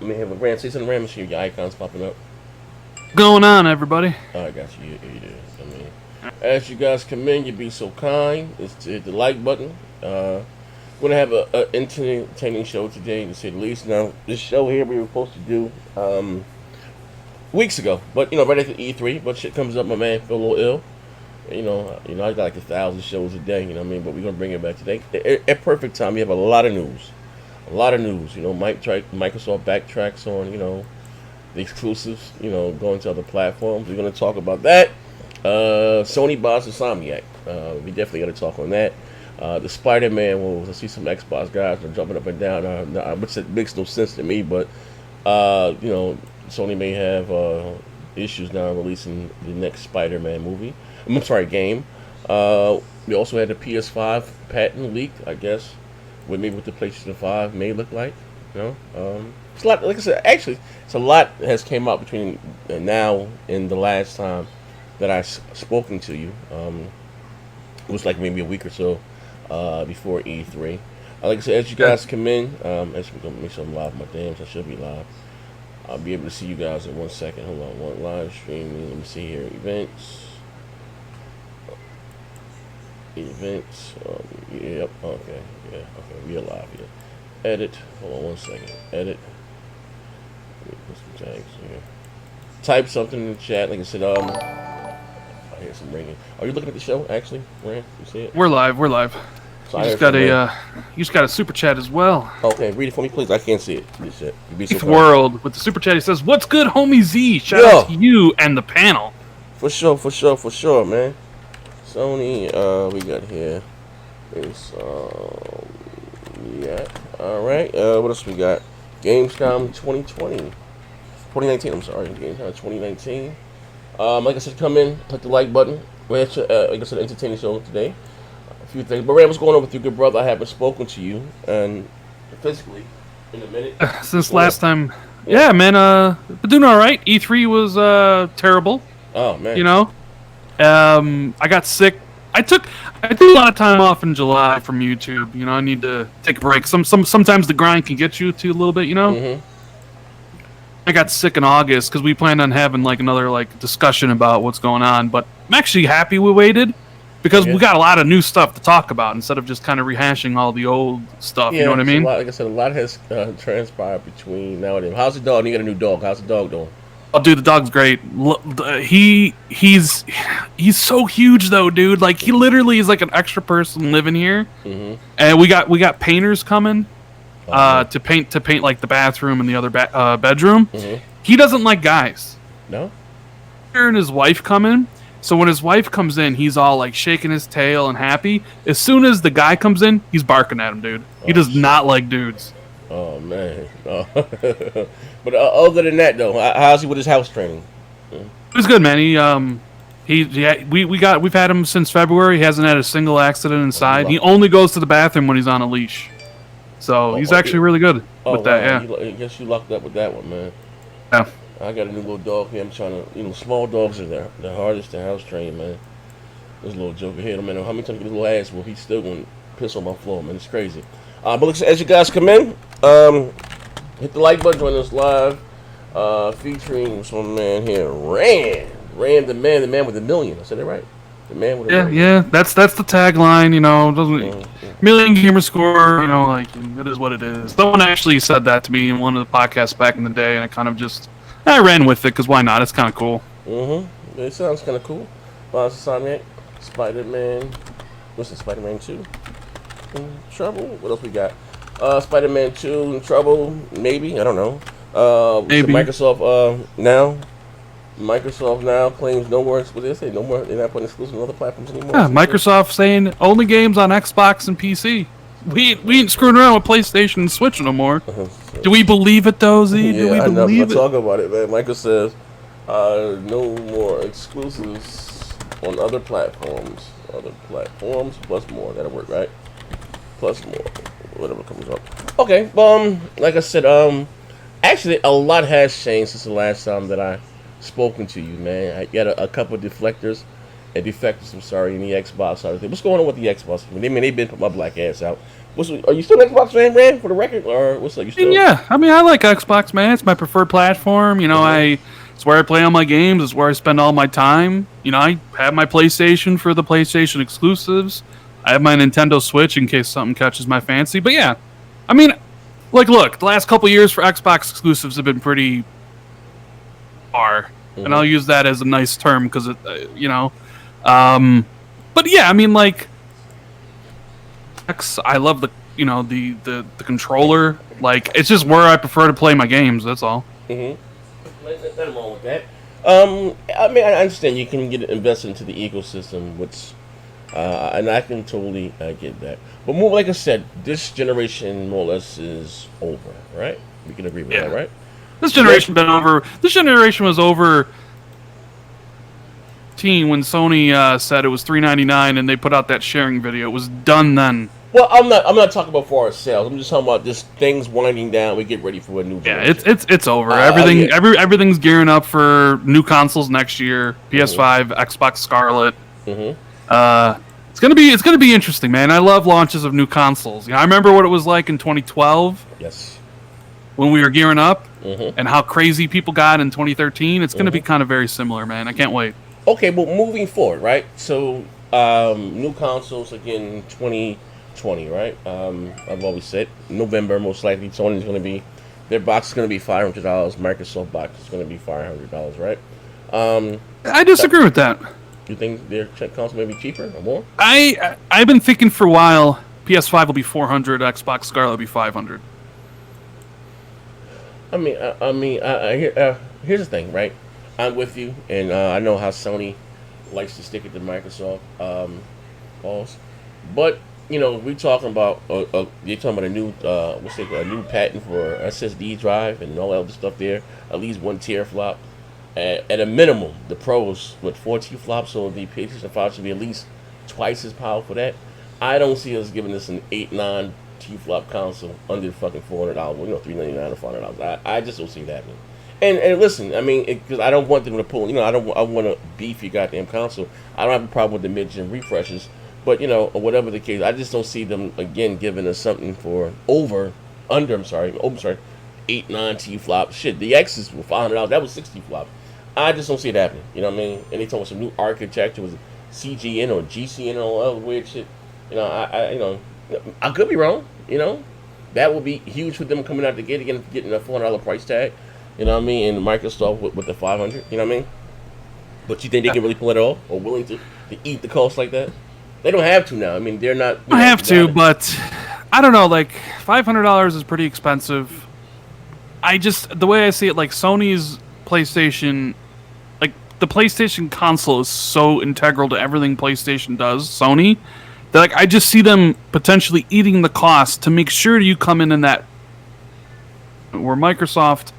Let me have a Ram. Say something, Ram. See your icons popping up. Going on, everybody? Oh, I got you. You do. I mean, as you guys come in, you be so kind. It's to hit the like button. We're gonna have a entertaining show today, to say the least. Now, this show here we were supposed to do weeks ago, but right after E3. But shit comes up, my man feel a little ill. I got like 1,000 shows a day. You know what I mean? But we're gonna bring it back today at perfect time. We have a lot of news. A lot of news. Microsoft backtracks on the exclusives. Going to other platforms. We're gonna talk about that. Sony buys Insomniac. We definitely got to talk on that. The Spider-Man rules. I see some Xbox guys are jumping up and down, which makes no sense to me. But Sony may have issues now releasing the next Spider-Man movie. I'm sorry, game. We also had the PS5 patent leak, I guess, with maybe what the PlayStation 5 may look like. It's a lot. Like I said, actually, it's a lot has came out between now and the last time that I spoken to you. It was like maybe a week or so before E3. Like I said, as you guys come in, as we're gonna make sure I'm live, my dams, I should be live. I'll be able to see you guys in 1 second. Hold on, one live streaming. Let me see here, events. Yep. Okay. Yeah. Okay. We are live here. Edit. Hold on 1 second. Edit. Let me put some tags here. Type something in the chat. Like I said, I hear some ringing. Are you looking at the show, actually, Rand? You see it? We're live. We're live. So You just got a super chat as well. Okay, read it for me, please. I can't see it. This shit. You'd be so Keith World with the super chat. He says, "What's good, homie Z? Shout out to you and the panel." For sure, man. Sony, we got here is yeah. All right. What else we got? Gamescom 2019. I'm sorry, Gamescom 2019. Like I said, come in, click the like button. We had, like I said, an entertaining show today. A few things. But Ray, what's going on with you, good brother? I haven't spoken to you and physically in a minute. Since last time. Yeah, man. But doing all right. E3 was terrible. Oh man. I got sick. I took a lot of time off in July from YouTube. I need to take a break. Sometimes the grind can get you to a little bit. Mm-hmm. I got sick in August because we planned on having another discussion about what's going on. But I'm actually happy we waited because we got a lot of new stuff to talk about instead of just kind of rehashing all the old stuff. Yeah, you know what I mean? Like I said, a lot has transpired between now and then. How's the dog? You got a new dog. How's the dog doing? Oh, dude, the dog's great. He's so huge though, dude. Like he literally is like an extra person living here. Mm-hmm. And we got painters coming. To paint like the bathroom and the other bedroom. Mm-hmm. He doesn't like guys. No. Her and his wife come in. So when his wife comes in, he's all like shaking his tail and happy. As soon as the guy comes in, he's barking at him, dude. He does not like dudes. Oh man. Oh. But other than that, though, how's he with his house training? He's good, man. We've had him since February. He hasn't had a single accident inside. He only goes to the bathroom when he's on a leash. So he's actually really good with that. Yeah. I guess you lucked up with that one, man. Yeah. I got a new little dog here. I'm trying to, small dogs are the hardest to house train, man. This little joker here, man. How many times get his little ass whooped? He's still going to piss on my floor, man. It's crazy. But look, as you guys come in, hit the like button, join us live, featuring some man here, Rand, the man with a million. I said it right. The man with a million. Yeah. That's the tagline. Million gamer score. It is what it is. Someone actually said that to me in one of the podcasts back in the day, and I kind of I ran with it because why not? It's kind of cool. Mm-hmm. It sounds kind of cool. Insomniac, Spider-Man. What's it? Spider-Man 2 in trouble. What else we got? Spider-Man 2 in trouble. Maybe, I don't know. Maybe Microsoft now. Microsoft now claims no more. What did they say? No more. They're not putting exclusive on other platforms anymore. Yeah, Microsoft saying only games on Xbox and PC. We ain't screwing around with PlayStation and Switch no more. Do we believe it though, Z? Do we believe it? Talk about it, man. Michael says no more exclusives on other platforms. Other platforms plus more. That'll work, right? Plus more, whatever comes up. Okay. Like I said, actually, a lot has changed since the last time that I spoken to you, man. I got a couple of deflectors and defectors, I'm sorry, in the Xbox side of things. What's going on with the Xbox? They've been putting my black ass out. Are you still an Xbox fan, Rand, for the record, or what's up? You And still? yeah, I mean, I like Xbox, man. It's my preferred platform. Mm-hmm. It's where I play all my games. It's where I spend all my time. I have my PlayStation for the PlayStation exclusives. I have my Nintendo Switch in case something catches my fancy. But yeah, I mean, like, look, the last couple years for Xbox exclusives have been pretty far, and Mm-hmm. I'll use that as a nice term because but yeah, I mean, like, I love the controller. Like, it's just where I prefer to play my games. That's all. Mm-hmm. Nothing wrong with that. I mean, I understand you can get invested into the ecosystem, which, and I can totally get that. But more like I said, this generation more or less is over, right? We can agree with that, Yeah, right? this Next, generation been over. This generation was over when Sony said it was $399 and they put out that sharing video. It was done then. well, I'm not talking about for ourselves. I'm just talking about just things winding down. We get ready for a new Yeah, generation. it's over. Yeah. Everything's gearing up for new consoles next year. Mm-hmm. PS5, Xbox Scarlet. Mm-hmm. It's gonna be interesting, man. I love launches of new consoles. I remember what it was like in 2012 Yes. when we were gearing up, Mm-hmm. and how crazy people got in 2013. It's gonna be Mm-hmm. kind of very similar, man. I can't wait. Okay, but moving forward, right? So, new consoles again, 2020, right? I've always said November most likely. Sony's going to be their box is going to be $500. Microsoft box is going to be $500, right? Um, I disagree with that. you think their console may be cheaper or more? I've been thinking for a while. PS5 will be 400. Xbox Scarlet will be 500. Here's the thing, right? I'm with you, and I know how Sony likes to stick it to Microsoft calls, but we're talking about you're talking about a new a new patent for SSD drive and all that other stuff there. At least 1 teraflop. At a minimum, the Pros with 4 teraflops, so the PlayStation 5 should be at least twice as powerful. That I don't see us giving us an 8, 9 teraflop console under fucking $400. $399 or $400. I just don't see that happening. And listen, I mean, because I don't want them to pull. I want to beef your goddamn console. I don't have a problem with the mid-gen refreshes, but or whatever the case, I just don't see them again giving us something for I'm sorry, 8, 9 teraflops. Shit, the X's were $500. That was 60 flops. I just don't see it happening. You know what I mean? And they talking about some new architecture with CGN or GCN and all that other weird shit. I could be wrong. That would be huge for them coming out to getting a $400 price tag. You know what I mean? And Microsoft with the 500. You know what I mean? But you think they can really pull it off or willing to eat the cost like that? They don't have to now. I mean, they're not. I have to, but I don't know. Like, $500 is pretty expensive. The way I see it, like, Sony's PlayStation, like, the PlayStation console is so integral to everything PlayStation does, Sony, that, like, I just see them potentially eating the cost to make sure you come in that, where Microsoft,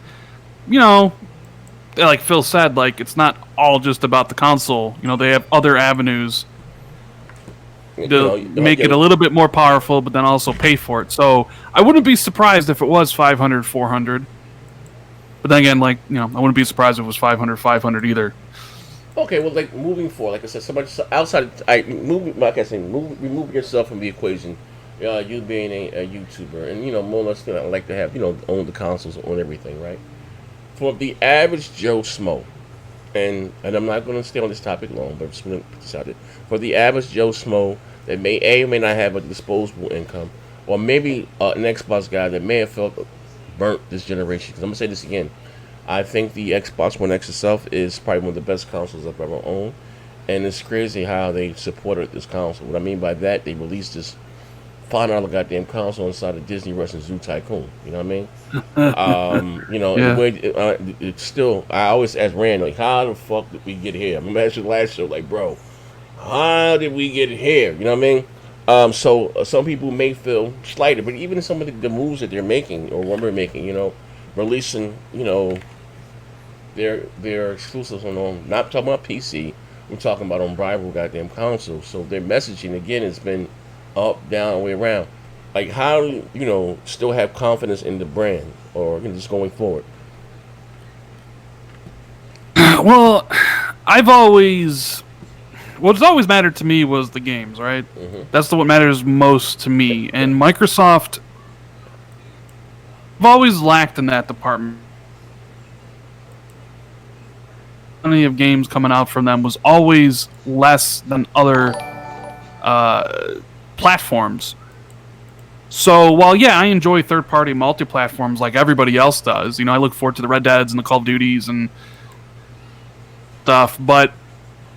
like Phil said, like, it's not all just about the console. They have other avenues to make it a little bit more powerful, but then also pay for it. So I wouldn't be surprised if it was 500, 400. But then again, like, I wouldn't be surprised if it was 500, 500 either. Okay, well, like moving forward, like I said, somebody outside, remove yourself from the equation. You being a YouTuber, and more or less, I like to have own the consoles, own everything, right? For the average Joe Smo, and I'm not going to stay on this topic long, but I'm just going to put this out there. For the average Joe Smo that may or may not have a disposable income, or maybe an Xbox guy that may have felt burnt this generation. Because I'm gonna say this again, I think the Xbox One X itself is probably one of the best consoles I've ever owned, and it's crazy how they supported this console. What I mean by that, they released this $500 goddamn console inside of Disney Russian Zoo Tycoon. You know what I mean? Yeah. It's still. I always ask Rand, like, how the fuck did we get here? I remember asking the last show, like, bro, how did we get here? You know what I mean? So some people may feel slighted, but even some of the moves that they're making or what we're making, releasing, their exclusives on not talking about PC, we're talking about on rival goddamn consoles. So their messaging again has been up, down, way around. Like, how do you still have confidence in the brand or just going forward? Well, I've always what's always mattered to me was the games, right? Mm-hmm. That's what matters most to me. And Microsoft, I've always lacked in that department. Plenty of games coming out from them was always less than other platforms. So while yeah, I enjoy third-party multi-platforms like everybody else does, I look forward to the Red Deads and the Call of Duties and stuff. But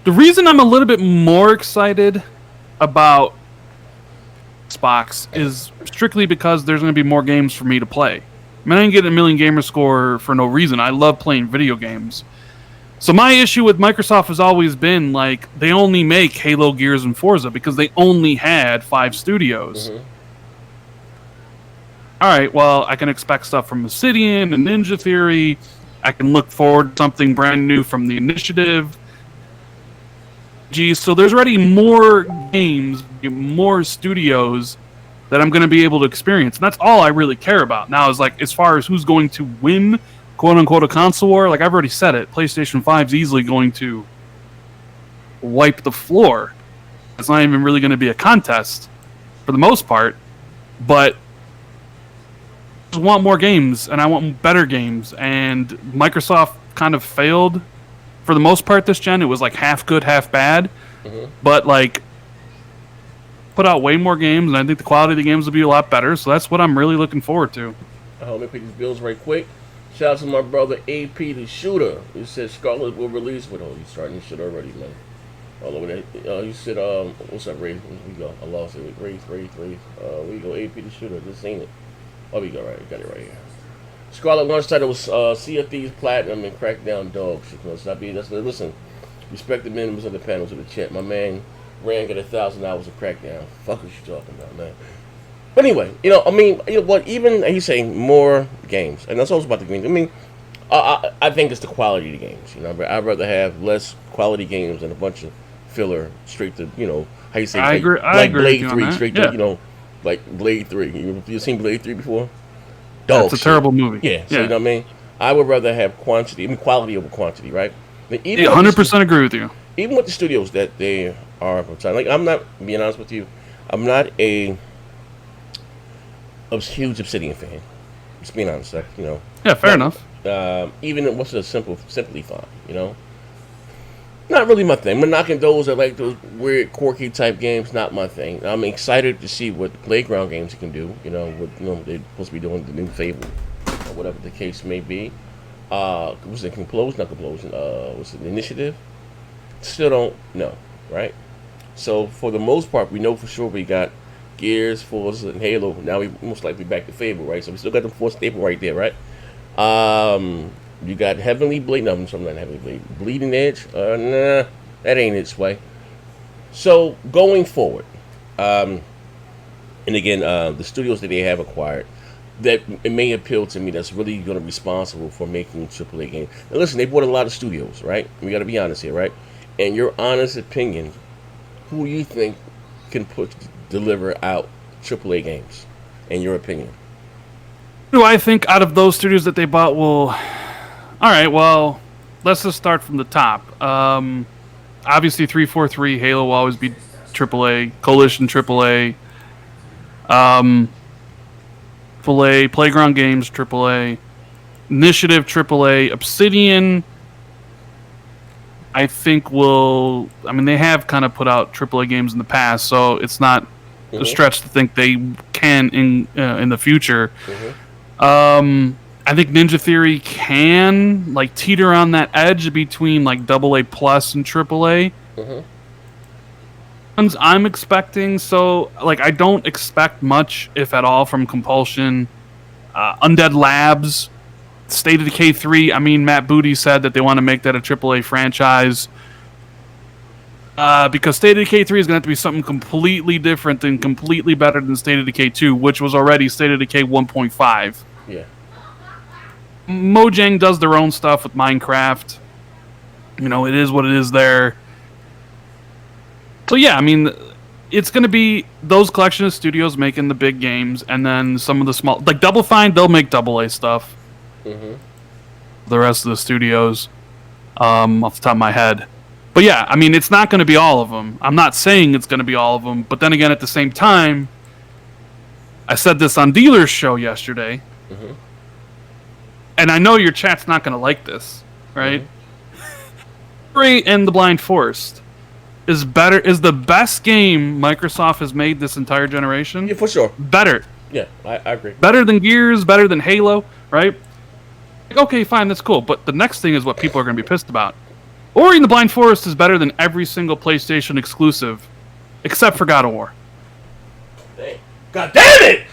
the reason I'm a little bit more excited about Xbox is strictly because there's going to be more games for me to play. I mean, I didn't get a million gamer score for no reason. I love playing video games. So my issue with Microsoft has always been like they only make Halo, Gears, and Forza because they only had 5 studios. Mm-hmm. All right, well, I can expect stuff from Obsidian and Ninja Theory. I can look forward to something brand new from the Initiative. Geez, so there's already more games, more studios that I'm going to be able to experience. And that's all I really care about now is like as far as who's going to win, quote unquote, a console war. Like I've already said it, PlayStation 5 is easily going to wipe the floor. It's not even really going to be a contest for the most part, but I just want more games and I want better games. And Microsoft kind of failed for the most part this gen. It was like half good, half bad. Mm-hmm. But like put out way more games, and I think the quality of the games will be a lot better. So that's what I'm really looking forward to. Let me pay these bills right quick. Shout out to my brother AP the Shooter. He said Scarlet will release with he's starting this shit already, man. All over that. He said, what's up, Ray? We go. I lost it. Ray. We go. AP the Shooter. Just seen it. Oh, we got it right here. Scarlet launch title was Sea of Thieves Platinum and Crackdown Dogs. Listen, respect the members of the panels of the chat. My man Rand got 1,000 hours of Crackdown. Fuck what you talking about, man. But anyway, what? Even he's saying more games, and that's also about the games. I mean, I think it's the quality of the games. I'd rather have less quality games than a bunch of filler straight to how you say. I agree. I agree Blade 3 straight to like Blade 3. You seen Blade 3 before? It's a terrible movie. Yeah, so you know what I mean? I would rather have quality over quantity, right? I mean, 100% agree with you. Even with the studios that they are, like I'm not, being honest with you, I'm not a huge Obsidian fan. Just being honest, Yeah, fair enough. Even what's the Simply Fine, Not really my thing. I'm knocking those are like those weird, quirky type games. Not my thing. I'm excited to see what the Playground games can do. They're supposed to be doing the new Fable, or whatever the case may be. Was it Complosion? Not Complosion. Was it Initiative? Still don't know, right? So for the most part, we know for sure we got Gears, Forza, and Halo. Now we most likely back to Fable, right? So we still got the 4 staple right there, right? You got Heavenly Blade. No, I'm not Heavenly Blade. Bleeding Edge. Nah, that ain't its way. So going forward, and again, the studios that they have acquired, that it may appeal to me. That's really going to be responsible for making AAA games. Now, listen, they bought a lot of studios, right? We got to be honest here, right? In your honest opinion, who you think can deliver out AAA games? In your opinion, Who do I think out of those studios that they bought will? All right, well, let's just start from the top. Obviously, 343 Halo will always be AAA. Coalition AAA. AAA. Playground Games AAA. Initiative AAA. Obsidian, I think will. I mean, they have kind of put out AAA games in the past, so it's not a stretch to think they can in the future. I think Ninja Theory can like teeter on that edge between like AA plus and AAA. Ones I'm expecting, so like I don't expect much, if at all, from Compulsion. Undead Labs, State of Decay 3. I mean, Matt Booty said that they want to make that a AAA franchise. Because State of Decay 3 is going to have to be something completely different and completely better than State of Decay 2, which was already State of Decay 1.5. Yeah. Mojang does their own stuff with Minecraft. It is what it is there. So yeah, I mean, it's going to be those collection of studios making the big games, and then some of the small, like Double Fine, they'll make AA stuff. The rest of the studios, off the top of my head. But yeah, I mean, it's not going to be all of them. I'm not saying it's going to be all of them, but then again, at the same time, I said this on Dealer's show yesterday, Mm-hmm. and I know your chat's not going to like this, right? Mm-hmm. Ori and the Blind Forest is the best game Microsoft has made this entire generation. Yeah, for sure. Better. Yeah, I agree. Better than Gears, better than Halo, right? Like, okay, fine, that's cool. But the next thing is what people are going to be pissed about. Ori and the Blind Forest is better than every single PlayStation exclusive, except for God of War. Dang. God damn it!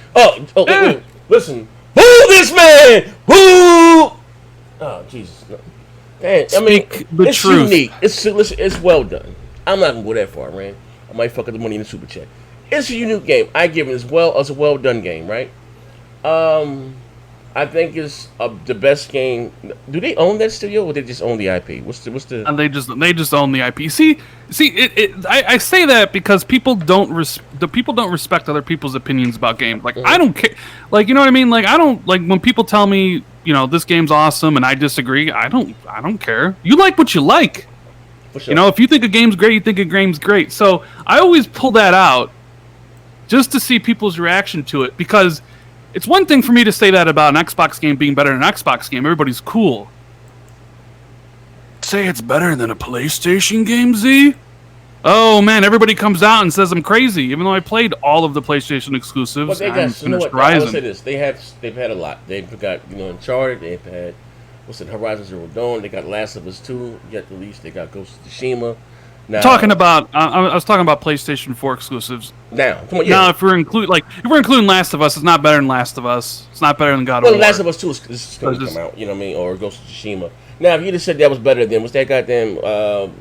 Wait. Listen. Boo this man! Boo! Oh, Jesus. No. Damn, I mean, the it's truth. unique. It's well done. I'm not going to go that far, man. I might fuck up the money in the super chat. It's a unique game. I give it as a well done game, right? I think it's the best game. Do they own that studio, or they just own the IP? What's the? And they just own the IP. I say that because people don't respect other people's opinions about games. Like, I don't care. Like, you know what I mean? Like, I don't like when people tell me, this game's awesome and I disagree. I don't care. You like what you like. For sure. If you think a game's great, you think a game's great. So I always pull that out just to see people's reaction to it, because it's one thing for me to say that about an Xbox game being better than an Xbox game. Everybody's cool. Say it's better than a PlayStation game, Z? Oh man, everybody comes out and says I'm crazy, even though I played all of the PlayStation exclusives. But they and got, finished I will Horizon. say this: they've had a lot. They've got Uncharted. They've had Horizon Zero Dawn. They got Last of Us 2 yet released. They got Ghost of Tsushima. Now, I was talking about PlayStation 4 exclusives. Now, come on, yeah. Now, if we're including Last of Us, it's not better than Last of Us. It's not better than God of War. Last of Us 2 is going to come out. You know what I mean? Or Ghost of Tsushima. Now, if you just said that was better than, was that goddamn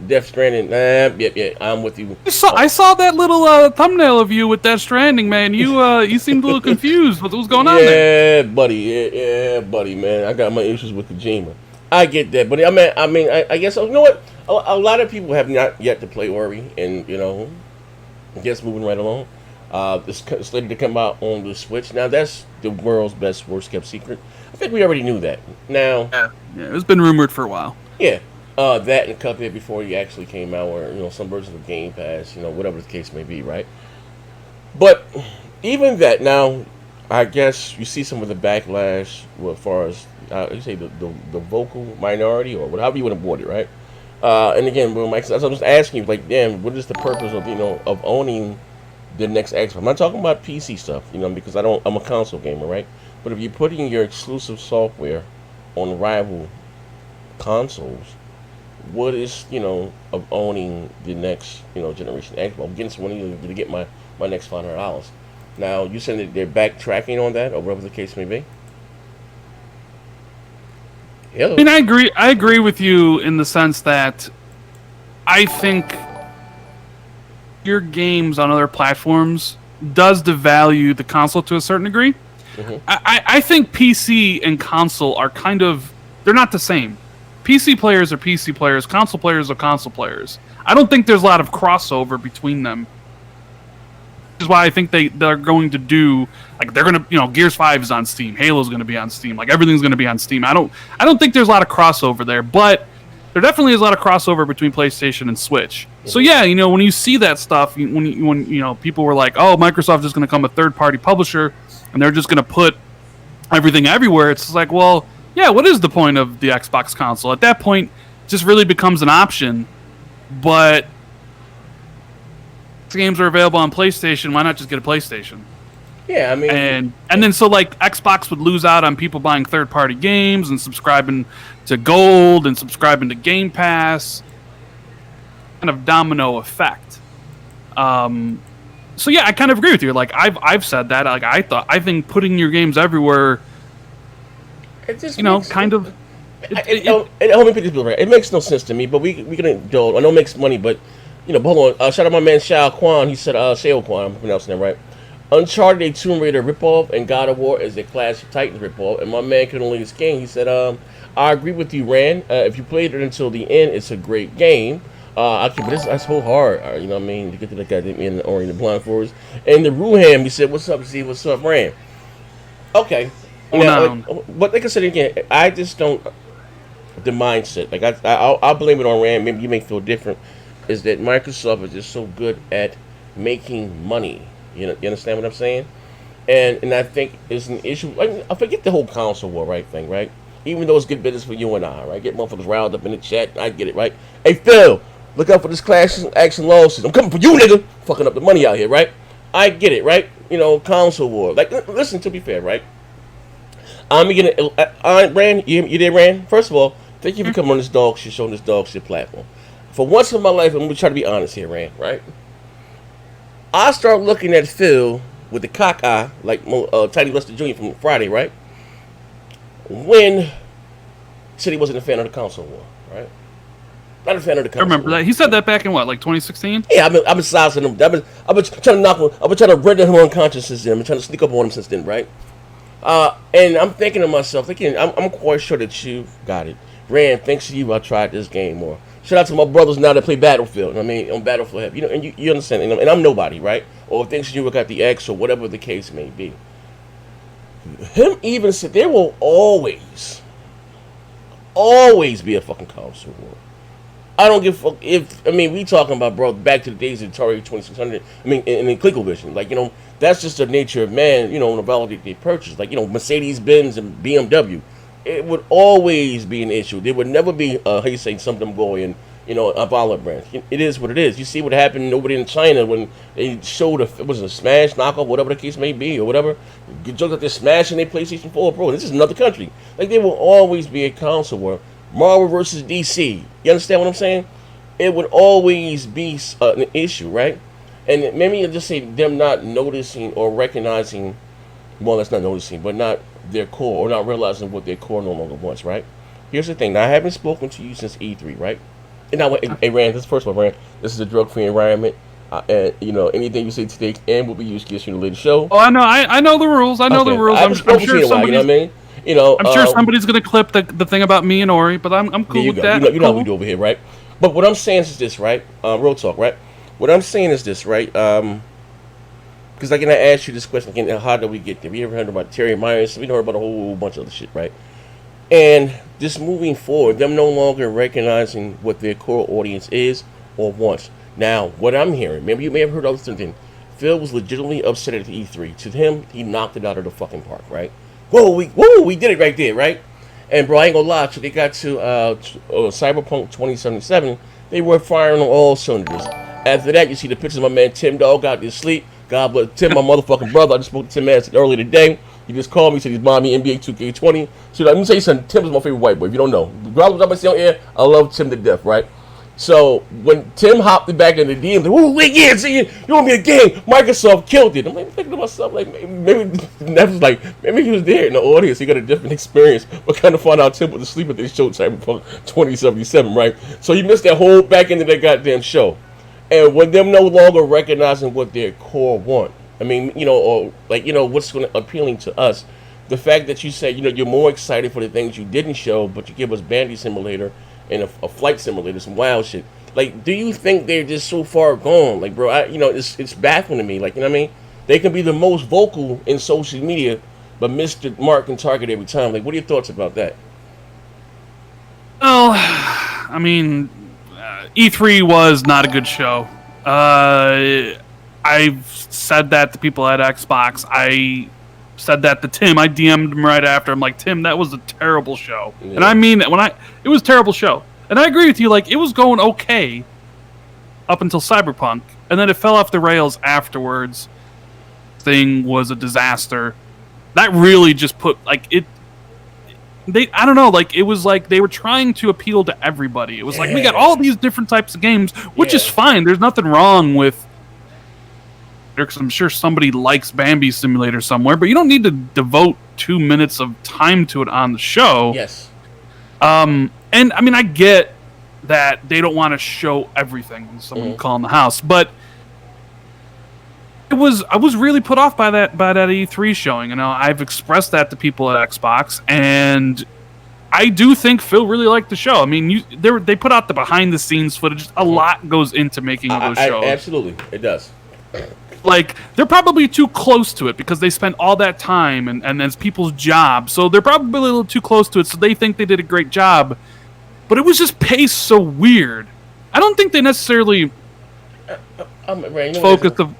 Death Stranding? Yeah, I'm with you. I saw that little thumbnail of you with Death Stranding, man. You seemed a little confused with what was going on there. Yeah, buddy. Yeah, buddy, man. I got my issues with Kojima. I get that, but I guess, you know what? A lot of people have not yet to play Ori, and I guess moving right along. It's slated to come out on the Switch. Now that's the world's best, worst kept secret. I think we already knew that. Now, yeah, it's been rumored for a while. Yeah, that and Cuphead before he actually came out, or some version of Game Pass, whatever the case may be, right? But even that, now, I guess you see some of the backlash as far as you say the vocal minority, or whatever you want to word it, right? And again, Mike, I'm just asking you, like, damn, what is the purpose of of owning the next Xbox? I'm not talking about PC stuff, because I'm a console gamer, right? But if you're putting your exclusive software on rival consoles, what is of owning the next generation Xbox? I'm getting some money to get my next $500. Now you saying that they're backtracking on that, or whatever the case may be? Hello. I mean, I agree with you in the sense that I think your games on other platforms does devalue the console to a certain degree. Mm-hmm. I think PC and console are they're not the same. PC players are PC players, console players are console players. I don't think there's a lot of crossover between them. Which is why I think they're going to do, like, they're going to, Gears 5 is on Steam, Halo's going to be on Steam, like, everything's going to be on Steam. I don't think there's a lot of crossover there, but there definitely is a lot of crossover between PlayStation and Switch. So yeah, when you see that stuff, when people were like, oh, Microsoft is going to become a third-party publisher, and they're just going to put everything everywhere, it's like, well, yeah, what is the point of the Xbox console? At that point, it just really becomes an option, but games are available on PlayStation, why not just get a PlayStation? Yeah, I mean, and then so, like, Xbox would lose out on people buying third-party games and subscribing to Gold and subscribing to Game Pass. Kind of domino effect. So yeah, I kind of agree with you. Like, I've said that. Like, I think putting your games everywhere, it just it makes no sense to me. But we can indulge. I know it makes money, but but hold on. Shout out my man Shao Kwan. He said Shao Kwan. I'm pronouncing that right. Uncharted a Tomb Raider ripoff, and God of War is a Clash of Titans ripoff. And my man couldn't leave his game. He said, I agree with you, Rand. If you played it until the end, it's a great game. But that's so hard, you know what I mean, to get to the goddamn end of Ori and the Blind Forest. And the Ruham, he said, what's up, Z? What's up, Rand? Okay. Now, but like I said again, I just don't. the mindset. Like I'll blame it on Rand. Maybe you may feel different. Is that Microsoft is just so good at making money? You understand what I'm saying? And I think it's an issue. Like, I forget the whole console war right thing, right? Even though it's good business for you and I, right? Get motherfuckers riled up in the chat. I get it, right? Hey Phil, look out for this class action lawsuit. I'm coming for you, nigga. Fucking up the money out here, right? I get it, right? Console war. Like, listen, to be fair, right? I'm gonna Rand. You there, Rand? First of all, thank you for coming on this dog shit, showing this dog shit platform. For once in my life, I'm gonna try to be honest here, Rand. Right? I start looking at Phil with the cock eye, like Tiny Lester Jr. from Friday, right? When he said he wasn't a fan of the console war, right? Not a fan of the console. I remember war. that. He said that back in what, like 2016? Yeah, I've been sizing him. I've been trying to knock him. I've been trying to render him unconscious since then. I've been trying to sneak up on him since then, right? And I'm thinking to myself, I'm quite sure that you got it. Rand, thanks to you, I tried this game. Or shout out to my brothers now that play Battlefield. I mean, on Battlefield, and you understand. And I'm nobody, right? Or thanks to you, I got the X, or whatever the case may be. Him even said there will always be a fucking console war. I don't give a fuck if, we talking about, bro, back to the days of Atari 2600, in ColecoVision. Like, that's just the nature of man, the value they purchase. Like, Mercedes-Benz and BMW. It would always be an issue. There would never be, something going, a Valor brand. It is what it is. You see what happened over in China when they showed a Smash knockoff, whatever the case may be, or whatever. Jokes like they're smashing their PlayStation 4 Pro. This is another country. Like, there will always be a console war. Marvel versus DC. You understand what I'm saying? It would always be an issue, right? And maybe you just say them not noticing or recognizing, well, that's not noticing, but not their core, or not realizing what their core no longer wants, right? Here's the thing. Now, I haven't spoken to you since E3, right? And now, hey, Rand, first of all, Rand, this is a drug-free environment. And, anything you say today and will be used against you in the later show. Oh, I know the rules. I know the rules. I'm sure somebody's, you know what I mean? I'm sure somebody's gonna clip the thing about me and Ori, but I'm cool with that. You know what we do over here, right? But what I'm saying is this, right? Real talk, right? What I'm saying is this, right? Because I ask you this question again, how do we get there? We ever heard about Terry Myers? We heard about a whole bunch of other shit, right? And just moving forward, them no longer recognizing what their core audience is or wants. Now, what I'm hearing, maybe you may have heard other things. Phil was legitimately upset at the E3. To him, he knocked it out of the fucking park, right? We did it right there, right? And bro, I ain't gonna lie, till they got to Cyberpunk 2077, they were firing on all cylinders. After that, you see the pictures of my man Tim Dog got to sleep. God bless Tim, my motherfucking brother. I just spoke to Tim earlier today. He just called me, said he's buying me NBA 2K20. So let me tell you something, Tim is my favorite white boy, if you don't know. Regardless of what I say on air, I love Tim to death, right? So when Tim hopped back in the DM, like, see, you want me a game? Microsoft killed it. I'm like thinking to myself, like maybe that was like maybe he was there in the audience. He got a different experience, but kind of found out Tim was asleep at this show Cyberpunk 2077, right? So you missed that whole back end of that goddamn show. And when them no longer recognizing what their core want, what's going to appealing to us, the fact that you say you're more excited for the things you didn't show, but you give us Bandy Simulator and a flight simulator, some wild shit. Like, do you think they're just so far gone? Like, bro, it's baffling to me. Like, you know what I mean? They can be the most vocal in social media, but miss the mark and target every time. Like, what are your thoughts about that? Well, E3 was not a good show. I've said that to people at Xbox. I said that to Tim. I DM'd him right after. I'm like, Tim, that was a terrible show. Yeah. And I mean that it was a terrible show. And I agree with you, like, it was going okay up until Cyberpunk. And then it fell off the rails afterwards. Thing was a disaster. That really just put, like, I don't know, like, it was like they were trying to appeal to everybody. It was like, we got all these different types of games, which is fine. There's nothing wrong with, because I'm sure somebody likes Bambi Simulator somewhere, but you don't need to devote 2 minutes of time to it on the show. Yes. And I get that they don't want to show everything when someone calling the house, but I was really put off by that E3 showing. I've expressed that to people at Xbox, and I do think Phil really liked the show. They put out the behind the scenes footage. A lot goes into making those shows. Absolutely, it does. Like, they're probably too close to it because they spent all that time and it's people's job. So they're probably a little too close to it. So they think they did a great job. but it was just paced so weird. I don't think they necessarily Rand, focused. I'm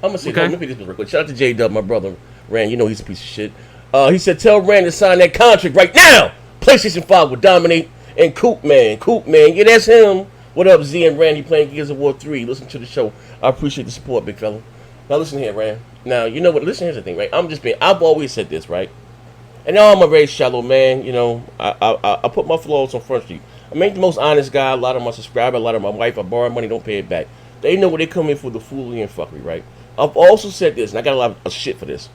gonna say, Okay. let me this real quick. Shout out to J Dub, my brother. Rand, he's a piece of shit. He said, tell Rand to sign that contract right now. PlayStation 5 will dominate. And Coop Man, yeah, that's him. What up, Z and Randy playing Gears of War 3? Listen to the show. I appreciate the support, big fella. Now listen here, Rand. Now, you know what? Listen, here's the thing, right? I've always said this, right? And now I'm a very shallow man, I put my flaws on Front Street. I ain't the most honest guy. A lot of my subscribers, a lot of my wife, I borrow money, don't pay it back. They know where they come in for the foolery and fuckery, right? I've also said this, and I got a lot of shit for this.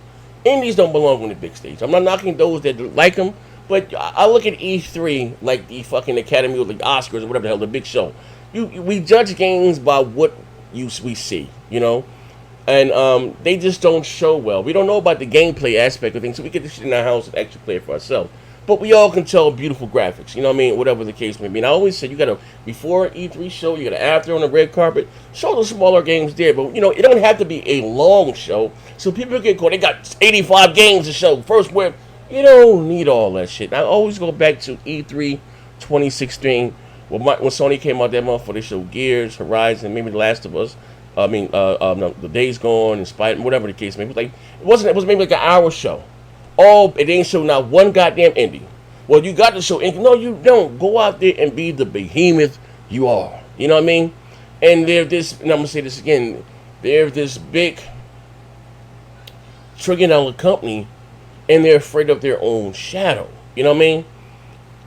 Indies don't belong on the big stage. I'm not knocking those that like them, but I look at E3 like the fucking Academy or the Oscars or whatever the hell, the big show. We judge games by what we see, and they just don't show well. We don't know about the gameplay aspect of things, so we get this shit in our house and actually play it for ourselves. But we all can tell beautiful graphics, whatever the case may be. And I always said, you got to, before E3 show, you got to after on the red carpet, show the smaller games there. But, it don't have to be a long show. So people get caught, they got 85 games to show. First web, you don't need all that shit. I always go back to E3 2016, when Sony came out that month, they showed Gears, Horizon, maybe The Last of Us. No, The Days Gone, and Spider, whatever the case may be. Like, it was maybe like an hour show. It ain't show not one goddamn indie. Well, you got to show indie. No, you don't. Go out there and be the behemoth you are. You know what I mean? And and I'm gonna say this again, they're this big trillion-dollar company, and they're afraid of their own shadow. You know what I mean?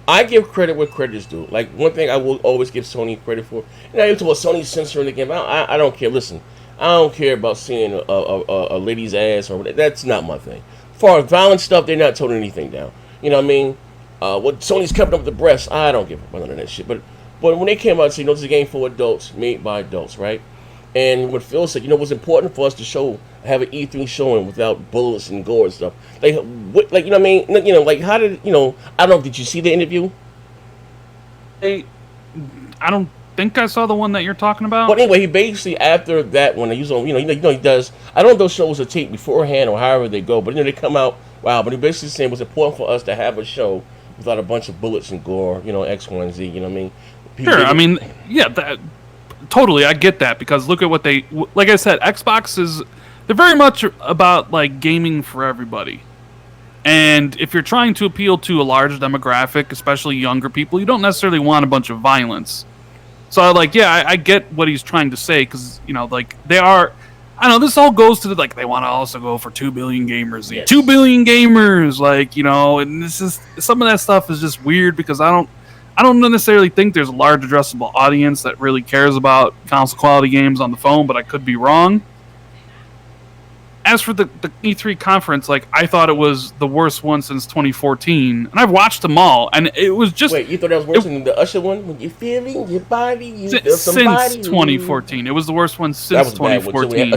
I give credit where credit is due. Like, one thing I will always give Sony credit for, and I talk about Sony censoring the game. I don't care. Listen, I don't care about seeing a lady's ass or whatever. That's not my thing. For violent stuff, they're not toning anything down. You know what I mean? What Sony's covering up the breasts, I don't give a fuck none of that shit. But when they came out and said, this is a game for adults, made by adults, right? And what Phil said, what's important for us to have an E3 showing without bullets and gore and stuff. Like you know what I mean? Like, how did, I don't know, did you see the interview? I don't think I saw the one that you're talking about. But anyway, he basically, after that one, he does, I don't know if those shows are taped beforehand or however they go, but they come out, wow, but he basically saying it was important for us to have a show without a bunch of bullets and gore, X, Y, and Z, you know what I mean? Sure, I mean, yeah, totally, I get that, because look at what like I said, Xbox they're very much about, like, gaming for everybody. And if you're trying to appeal to a large demographic, especially younger people, you don't necessarily want a bunch of violence. So, I get what he's trying to say, because, they are, I don't know, this all goes to they want to also go for 2 billion gamers. Yes. 2 billion gamers, and this is, some of that stuff is just weird, because I don't necessarily think there's a large addressable audience that really cares about console quality games on the phone, but I could be wrong. As for the E3 conference, I thought it was the worst one since 2014, and I've watched them all, and it was just... Wait, you thought that was worse than the Usher one? When you're feeling your body, you feel somebody... Since 2014. It was the worst one since 2014.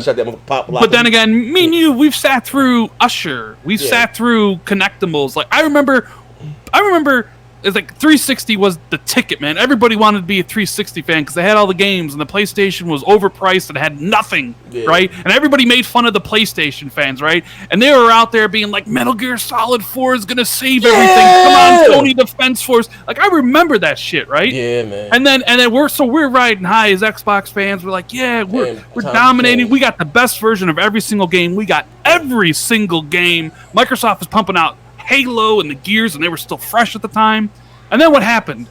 But then again, me and you, we've sat through Usher. We've sat through Connectibles. I remember... It's 360 was the ticket, man. Everybody wanted to be a 360 fan because they had all the games, and the PlayStation was overpriced and had nothing, right? And everybody made fun of the PlayStation fans, right? And they were out there being like, Metal Gear Solid 4 is gonna save everything. Come on, Sony Defense Force. I remember that shit, right? Yeah, man. And then we're riding high as Xbox fans. We're like, we're dominating. We got the best version of every single game. We got every single game. Microsoft was pumping out Halo and the Gears, and they were still fresh at the time. And then what happened?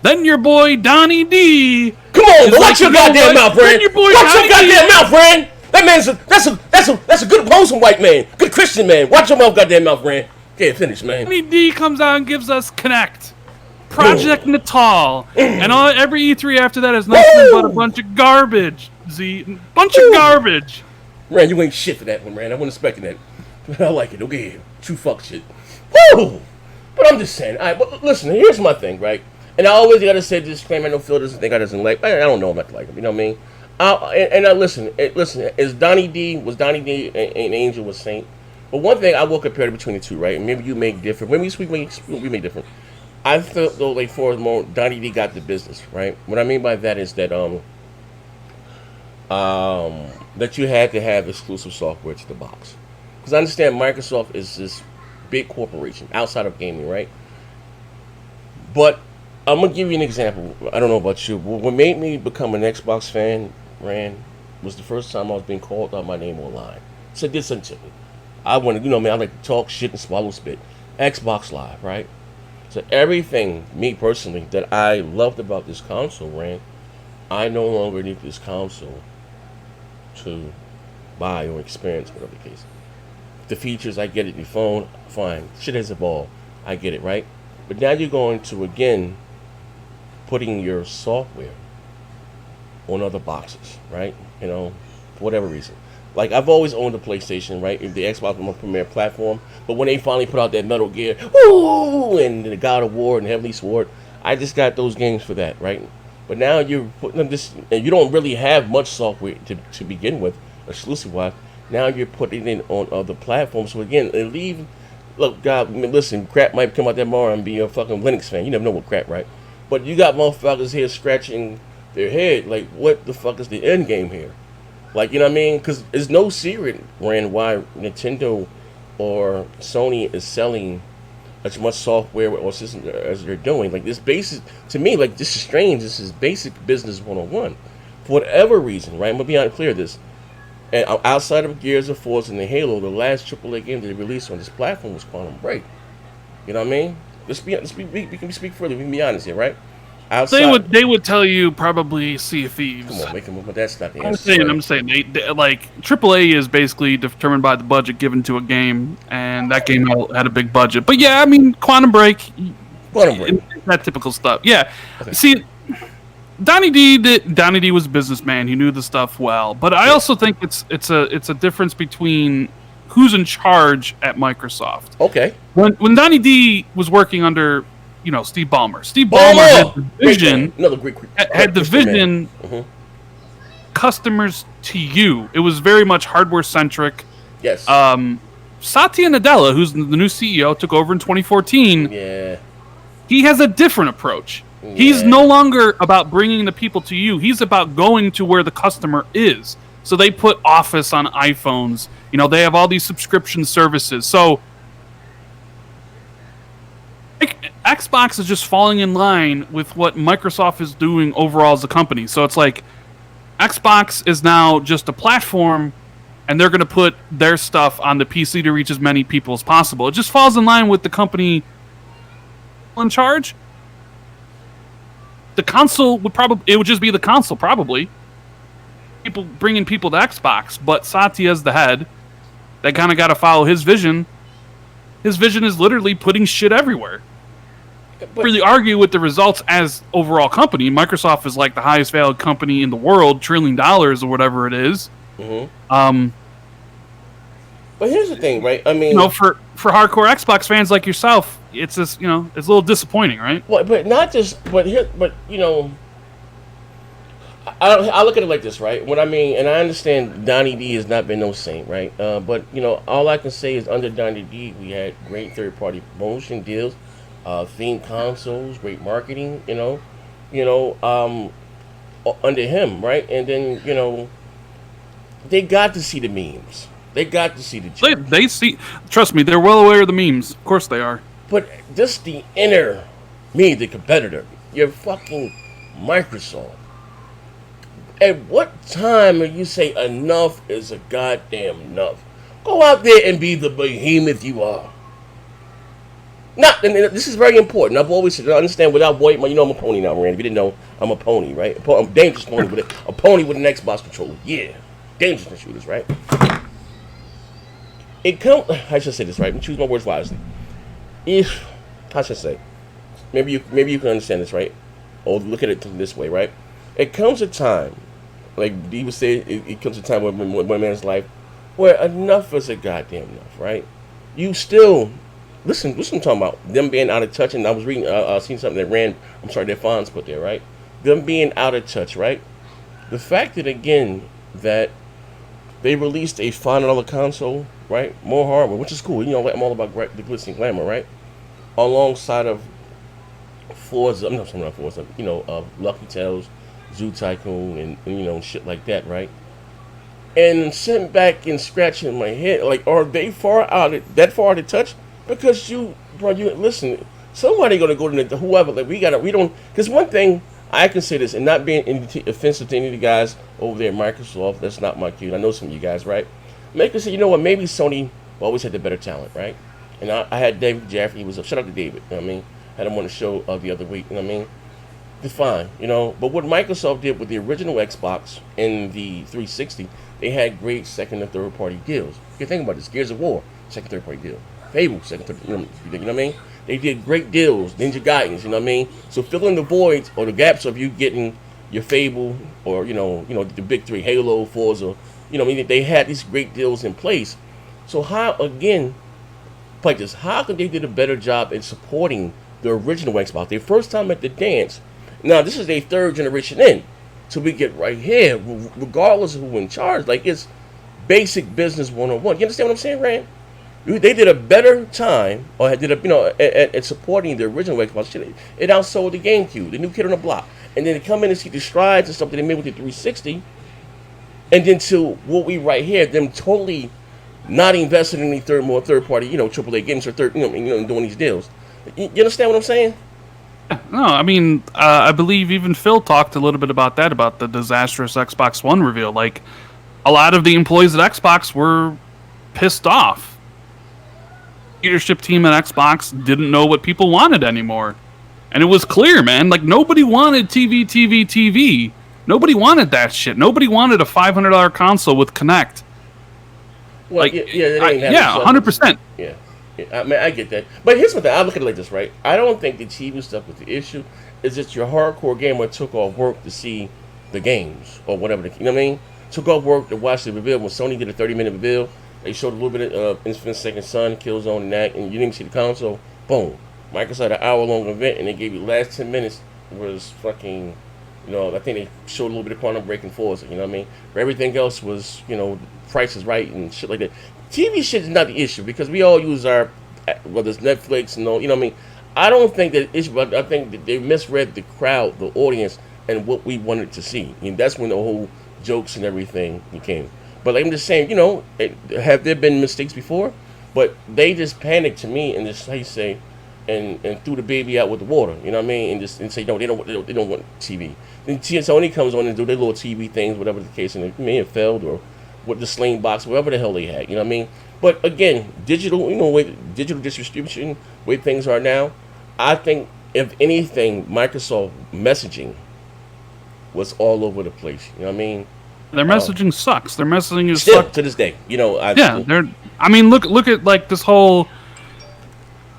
Then your boy Donnie D. Come on, watch your goddamn mouth, Rand. Watch your goddamn mouth, Rand. That man's that's a good wholesome white man, good Christian man. Watch your goddamn mouth, Rand. Okay, finish, man. Donnie D comes out and gives us Connect, Project Natal, and every E3 after that is nothing but a bunch of garbage. Bunch of garbage. Rand, you ain't shit for that one, Rand. I wasn't expecting that. I like it. Okay, true fuck shit. Woo! But I'm just saying. All right, but listen, here's my thing, right? And I always gotta say this disclaimer. I know Phil doesn't think I doesn't like. I don't know him not to like him. You know what I mean? Listen. Was Donnie D an angel was saint? But one thing I will compare between the two, right? And maybe you make different. Maybe we make different. I felt though, for the moment, Donnie D got the business, right? What I mean by that is that that you had to have exclusive software to the box, because I understand Microsoft is this big corporation outside of gaming, right? But I'm gonna give you an example. I don't know about you. What made me become an Xbox fan, Rand, was the first time I was being called out my name online. So it did something to me. I wanted, man, I like to talk shit and swallow spit. Xbox Live, right? So everything, me personally, that I loved about this console, Rand, I no longer need this console to buy or experience, whatever the case. The features, I get it. The phone, fine. Shit has evolved. I get it, right? But now you're going to, again, putting your software on other boxes, right? For whatever reason. Like, I've always owned the PlayStation, right? The Xbox was my premier platform. But when they finally put out that Metal Gear, woo, and the God of War and Heavenly Sword, I just got those games for that, right? But now you're putting them this, and you don't really have much software to begin with, exclusive-wise. Now you're putting it on other platforms. So again, look, God, listen, crap might come out there tomorrow and be a fucking Linux fan. You never know what crap, right? But you got motherfuckers here scratching their head, like, what the fuck is the end game here? Like, you know what I mean? Because there's no secret, Rand, why Nintendo or Sony is selling as much software or system as they're doing. Like, this basic, to me, like, this is strange. This is basic business 101. For whatever reason, right? I'm going to be clear this. And outside of Gears of Force and the Halo, the last AAA game that they released on this platform was Quantum Break. You know what I mean? We can speak further. We can be honest here, right? They would tell you probably Sea of Thieves. Come on, but that's not the answer. I'm saying they like AAA is basically determined by the budget given to a game, and that game had a big budget. But yeah, I mean, Quantum Break, that typical stuff. Yeah, okay. See, Donnie D was a businessman. He knew the stuff well. But I also think it's a difference between who's in charge at Microsoft. Okay. When Donnie D was working under, Steve Ballmer. Steve Ballmer had the vision. Had the vision. Mm-hmm. Customers to you. It was very much hardware centric. Yes. Satya Nadella, who's the new CEO, took over in 2014. Yeah. He has a different approach. Yeah. He's no longer about bringing the people to you. He's about going to where the customer is. So they put Office on iPhones. They have all these subscription services. So Xbox is just falling in line with what Microsoft is doing overall as a company. So it's like Xbox is now just a platform, and they're going to put their stuff on the PC to reach as many people as possible. It just falls in line with the company in charge. The console would just be the console, probably. People bringing people to Xbox, but Satya's the head. They kind of got to follow his vision. His vision is literally putting shit everywhere. But really argue with the results as overall company. Microsoft is like the highest valued company in the world, $1 trillion or whatever it is. Mm-hmm. But here's the thing, right? I mean, for hardcore Xbox fans like yourself, it's just it's a little disappointing, right? Well, but not just, I look at it like this, right? What I mean, and I understand Donnie D has not been no saint, right? But all I can say is under Donnie D, we had great third-party promotion deals, themed consoles, great marketing, under him, right? And then they got to see the memes. They got to see the. They see. Trust me, they're well aware of the memes. Of course, they are. But just the inner me, the competitor, you're fucking Microsoft. At what time will you say enough is a goddamn enough? Go out there and be the behemoth you are. And this is very important. I've always said, I understand without boy, I'm a pony now, Randy. If you didn't know, I'm a pony, right? I'm a dangerous pony with a pony with an Xbox controller. Yeah, dangerous shooters, right? I should say this right. Choose my words wisely. I should say, maybe you can understand this, right? Or look at it this way, right? It comes a time, like Dee would say, it comes a time in one man's life where enough is a goddamn enough, right? You still listen. I'm talking about them being out of touch. And I was reading, seen something that Fonz put there, right? Them being out of touch, right? The fact that again that they released a $500 console, right? More hardware, which is cool. I'm all about the glitz and glamour, right? Alongside of Forza, I'm not talking about Forza, Lucky Tales, Zoo Tycoon, and shit like that, right? And sitting back and scratching my head, like, are they that far out of touch? Because listen, somebody gonna go to whoever. Like we don't. Because one thing I can say this, and not being offensive to any of the guys over there at Microsoft. That's not my cue. I know some of you guys, right? Make us say, you know what? Maybe Sony always had the better talent, right? And I had David Jaffe. He was shout out to David. You know what I mean? Had him on the show the other week. You know what I mean? It's fine, you know. But what Microsoft did with the original Xbox and the 360, they had great second and third party deals. You can think about this: Gears of War, second third party deal. Fable, second third. You know what I mean? They did great deals. Ninja Gaidens, you know what I mean? So filling the voids or the gaps of you getting your Fable or the big three, Halo, Forza. You know, I mean, they had these great deals in place. So how again, like this? How could they did a better job in supporting the original Xbox? Their first time at the dance. Now, this is their third generation in. So we get right here, regardless of who's in charge. Like, it's basic business 101. You understand what I'm saying, Rand? They did a better time, or did at supporting the original Xbox. It outsold the GameCube, the new kid on the block. And then they come in and see the strides and stuff that they made with the 360. And then to what we right here, them totally not invested in any third party, AAA games or doing these deals. You understand what I'm saying? No, I mean, I believe even Phil talked a little bit about that, about the disastrous Xbox One reveal. Like, a lot of the employees at Xbox were pissed off. The leadership team at Xbox didn't know what people wanted anymore. And it was clear, man. Like, nobody wanted TV. Nobody wanted that shit. Nobody wanted a $500 console with Kinect. Well, like, yeah, 100%. Yeah. I mean, I get that. But here's what I look at it like this, right? I don't think the TV stuff was the issue. It's just your hardcore gamer took off work to see the games or whatever. You know what I mean? Took off work to watch the reveal. When Sony did a 30-minute reveal, they showed a little bit of Infinite Second Son, Killzone, and that, and you didn't even see the console. Boom. Microsoft had an hour-long event, and they gave you the last 10 minutes was fucking, I think they showed a little bit of Quantum Break and Forza, you know what I mean? But everything else was, Price is Right and shit like that. TV shit is not the issue because we all use our, whether it's Netflix and all, you know what I mean? I don't think that issue, but I think that they misread the crowd, the audience, and what we wanted to see. I mean, that's when the whole jokes and everything became. But like I'm just saying, have there been mistakes before? But they just panicked to me and just, how you say, and threw the baby out with the water, you know what I mean? And say, no, they don't want TV. Then Sony comes on and do their little TV things, whatever the case, and it may have failed or with the Sling box, whatever the hell they had, you know what I mean? But again, digital, with digital distribution, where things are now, I think if anything, Microsoft messaging was all over the place. You know what I mean? Their messaging sucks. Their messaging is still to this day. I mean, look at like this whole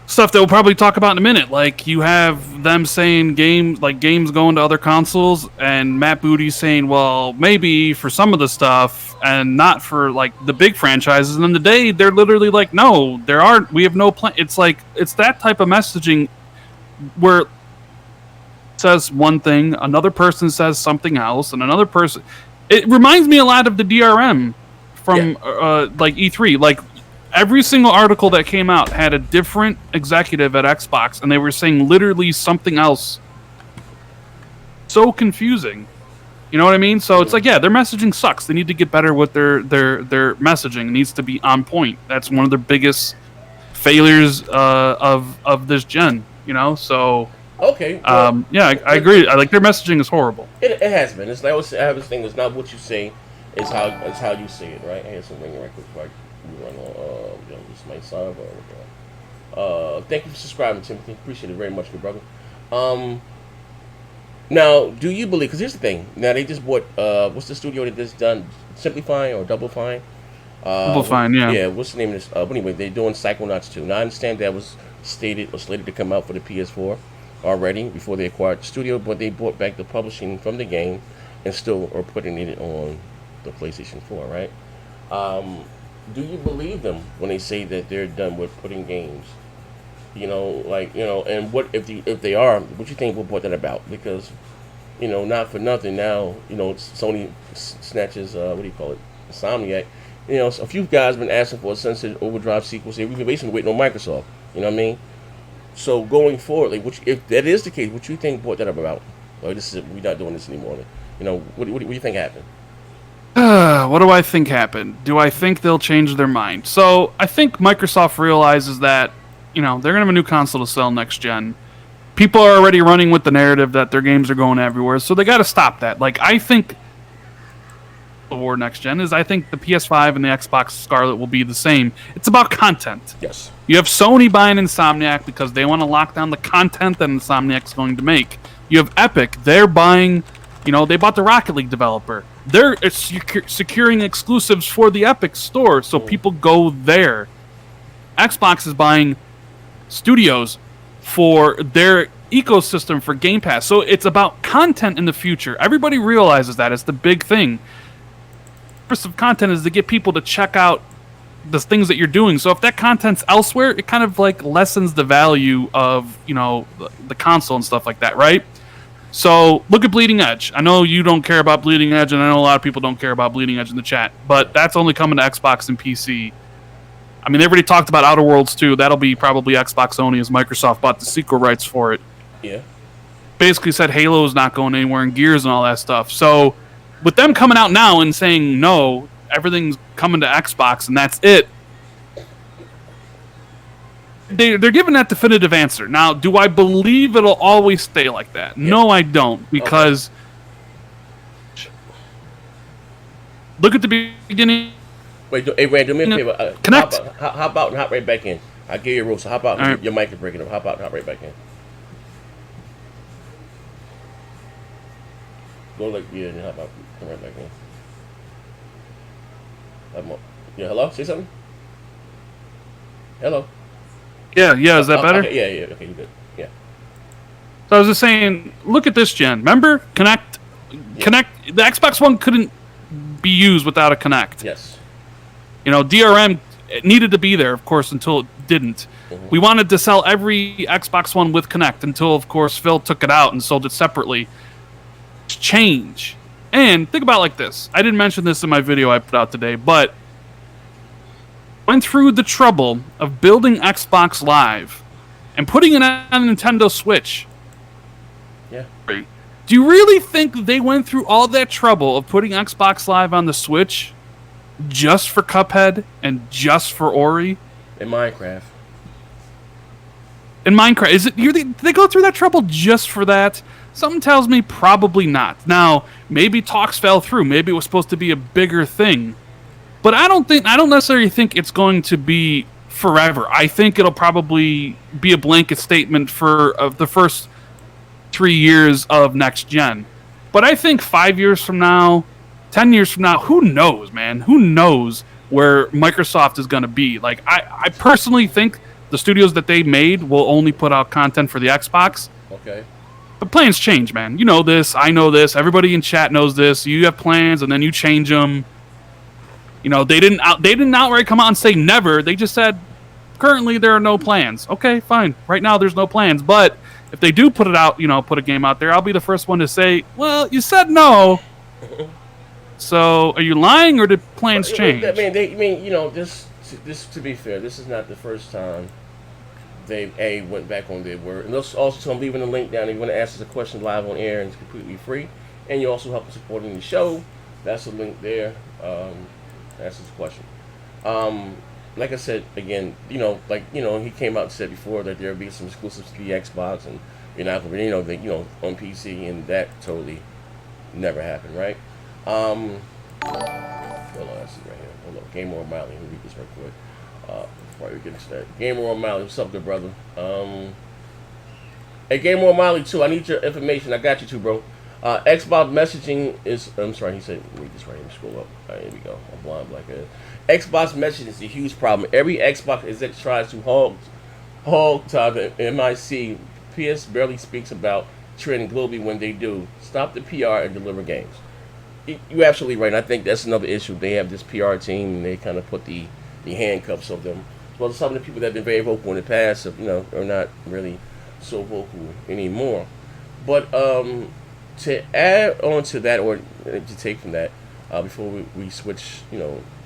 stuff that we'll probably talk about in a minute. Like, you have them saying games going to other consoles, and Matt Booty saying, well, maybe for some of the stuff and not for like the big franchises. And then today they're literally like, no, we have no plan. It's like, it's that type of messaging where it says one thing, another person says something else, and another person. It reminds me a lot of the DRM from like E3. Like, every single article that came out had a different executive at Xbox, and they were saying literally something else. So confusing. You know what I mean? So it's like, yeah, their messaging sucks. They need to get better with their messaging. It needs to be on point. That's one of their biggest failures of this gen. So okay. Well, I agree. I like their messaging is horrible. It has been. It's like I have this thing. It's not what you say. It's how you say it, right? I had some ringing right quick before we run on. This might sound thank you for subscribing, Timothy. Appreciate it very much, good brother. Now, do you believe? Because here's the thing. Now they just bought. What's the studio that just done? Simply Fine or Double Fine? Double Fine, yeah. Yeah. What's the name of this? But anyway, they're doing Psychonauts 2. Now I understand that was slated to come out for the PS4 already before they acquired the studio, but they bought back the publishing from the game and still are putting it on the PlayStation 4, right? Do you believe them when they say that they're done with putting games? And what if they are? What you think will brought that about? Because, not for nothing now, Sony snatches what do you call it, Insomniac. A few guys been asking for a Sunset Overdrive sequel. We've been basically waiting on Microsoft. You know what I mean? So going forward, like, if that is the case, what you think brought that up about? Or we're not doing this anymore. What do you think happened? What do I think happened? Do I think they'll change their mind? So I think Microsoft realizes that they're gonna have a new console to sell next gen. People are already running with the narrative that their games are going everywhere, so they got to stop that. Like, I think war next gen is, I think the PS5 and the Xbox Scarlet will be the same. It's about content. Yes. You have Sony buying Insomniac because they want to lock down the content that Insomniac's going to make. You have Epic. They're buying, they bought the Rocket League developer. They're securing exclusives for the Epic store, so people go there. Xbox is buying studios for their ecosystem for Game Pass. So it's about content in the future. Everybody realizes that. It's the big thing. The purpose of content is to get people to check out the things that you're doing. So if that content's elsewhere, it kind of like lessens the value of, the console and stuff like that, right? So look at Bleeding Edge. I know you don't care about Bleeding Edge, and I know a lot of people don't care about Bleeding Edge in the chat, but that's only coming to Xbox and PC. I mean, they already talked about Outer Worlds 2. That'll be probably Xbox only, as Microsoft bought the sequel rights for it. Yeah. Basically said Halo's not going anywhere, and Gears and all that stuff. So with them coming out now and saying, no, everything's coming to Xbox and that's it, they're giving that definitive answer. Now, do I believe it'll always stay like that? Yeah. No, I don't, because look at the beginning. Wait, hey, Rand, do me a favor. Connect. Hop out and hop right back in. I gave you a rule, so hop out. Right. Your mic is breaking up. Hop out and hop right back in. Go like, and hop out. Come right back in. Yeah, hello? Say something? Hello? Yeah, is that better? Okay, yeah, okay, you're good. Yeah. So I was just saying, look at this gen. Remember? Connect. The Xbox One couldn't be used without a Connect. Yes. DRM needed to be there, of course, until it didn't. Mm-hmm. We wanted to sell every Xbox One with Connect until, of course, Phil took it out and sold it separately. It's change. And think about it like this. I didn't mention this in my video I put out today, but went through the trouble of building Xbox Live and putting it on Nintendo Switch. Yeah. Do you really think they went through all that trouble of putting Xbox Live on the Switch just for Cuphead and just for Ori? In Minecraft. Did they go through that trouble just for that? Something tells me probably not. Now, maybe talks fell through. Maybe it was supposed to be a bigger thing. But I don't necessarily think it's going to be forever. I think it'll probably be a blanket statement for the first 3 years of next gen. But I think 5 years from now, 10 years from now, who knows, man? Who knows where Microsoft is going to be? Like, I personally think the studios that they made will only put out content for the Xbox. Okay. But plans change, man. You know this. I know this. Everybody in chat knows this. You have plans, and then you change them. They didn't outright come out and say never. They just said, currently there are no plans. Okay, fine. Right now there's no plans. But if they do put it out, put a game out there, I'll be the first one to say, well, you said no. So, are you lying, or did plans change? This to be fair, this is not the first time they went back on their word. And also, I'm leaving the link down. If you want to ask us a question live on air, and it's completely free. And you also help supporting the show. That's the link there. Ask us a question. Like I said again, he came out and said before that there'll be some exclusives to the Xbox, and you're not going to, on PC, and that totally never happened, right? Hold on, let's see right here. Hold on, Gamer O'Malley. Let me read this real quick before we get into that. Gamer O'Malley, what's up, good brother? Hey, Gamer O'Malley too. I need your information. I got you too, bro. Xbox messaging is. I'm sorry, he said. Read this right here. Scroll up. All right, here we go. I'm blind black head. Xbox messaging is a huge problem. Every Xbox exec tries to hog to the MIC. PS barely speaks about trending globally when they do. Stop the PR and deliver games. You're absolutely right. And I think that's another issue. They have this PR team, and they kind of put the handcuffs of them. Well, some of the people that have been very vocal in the past, are not really so vocal anymore. But to add on to that, or to take from that, before we switch,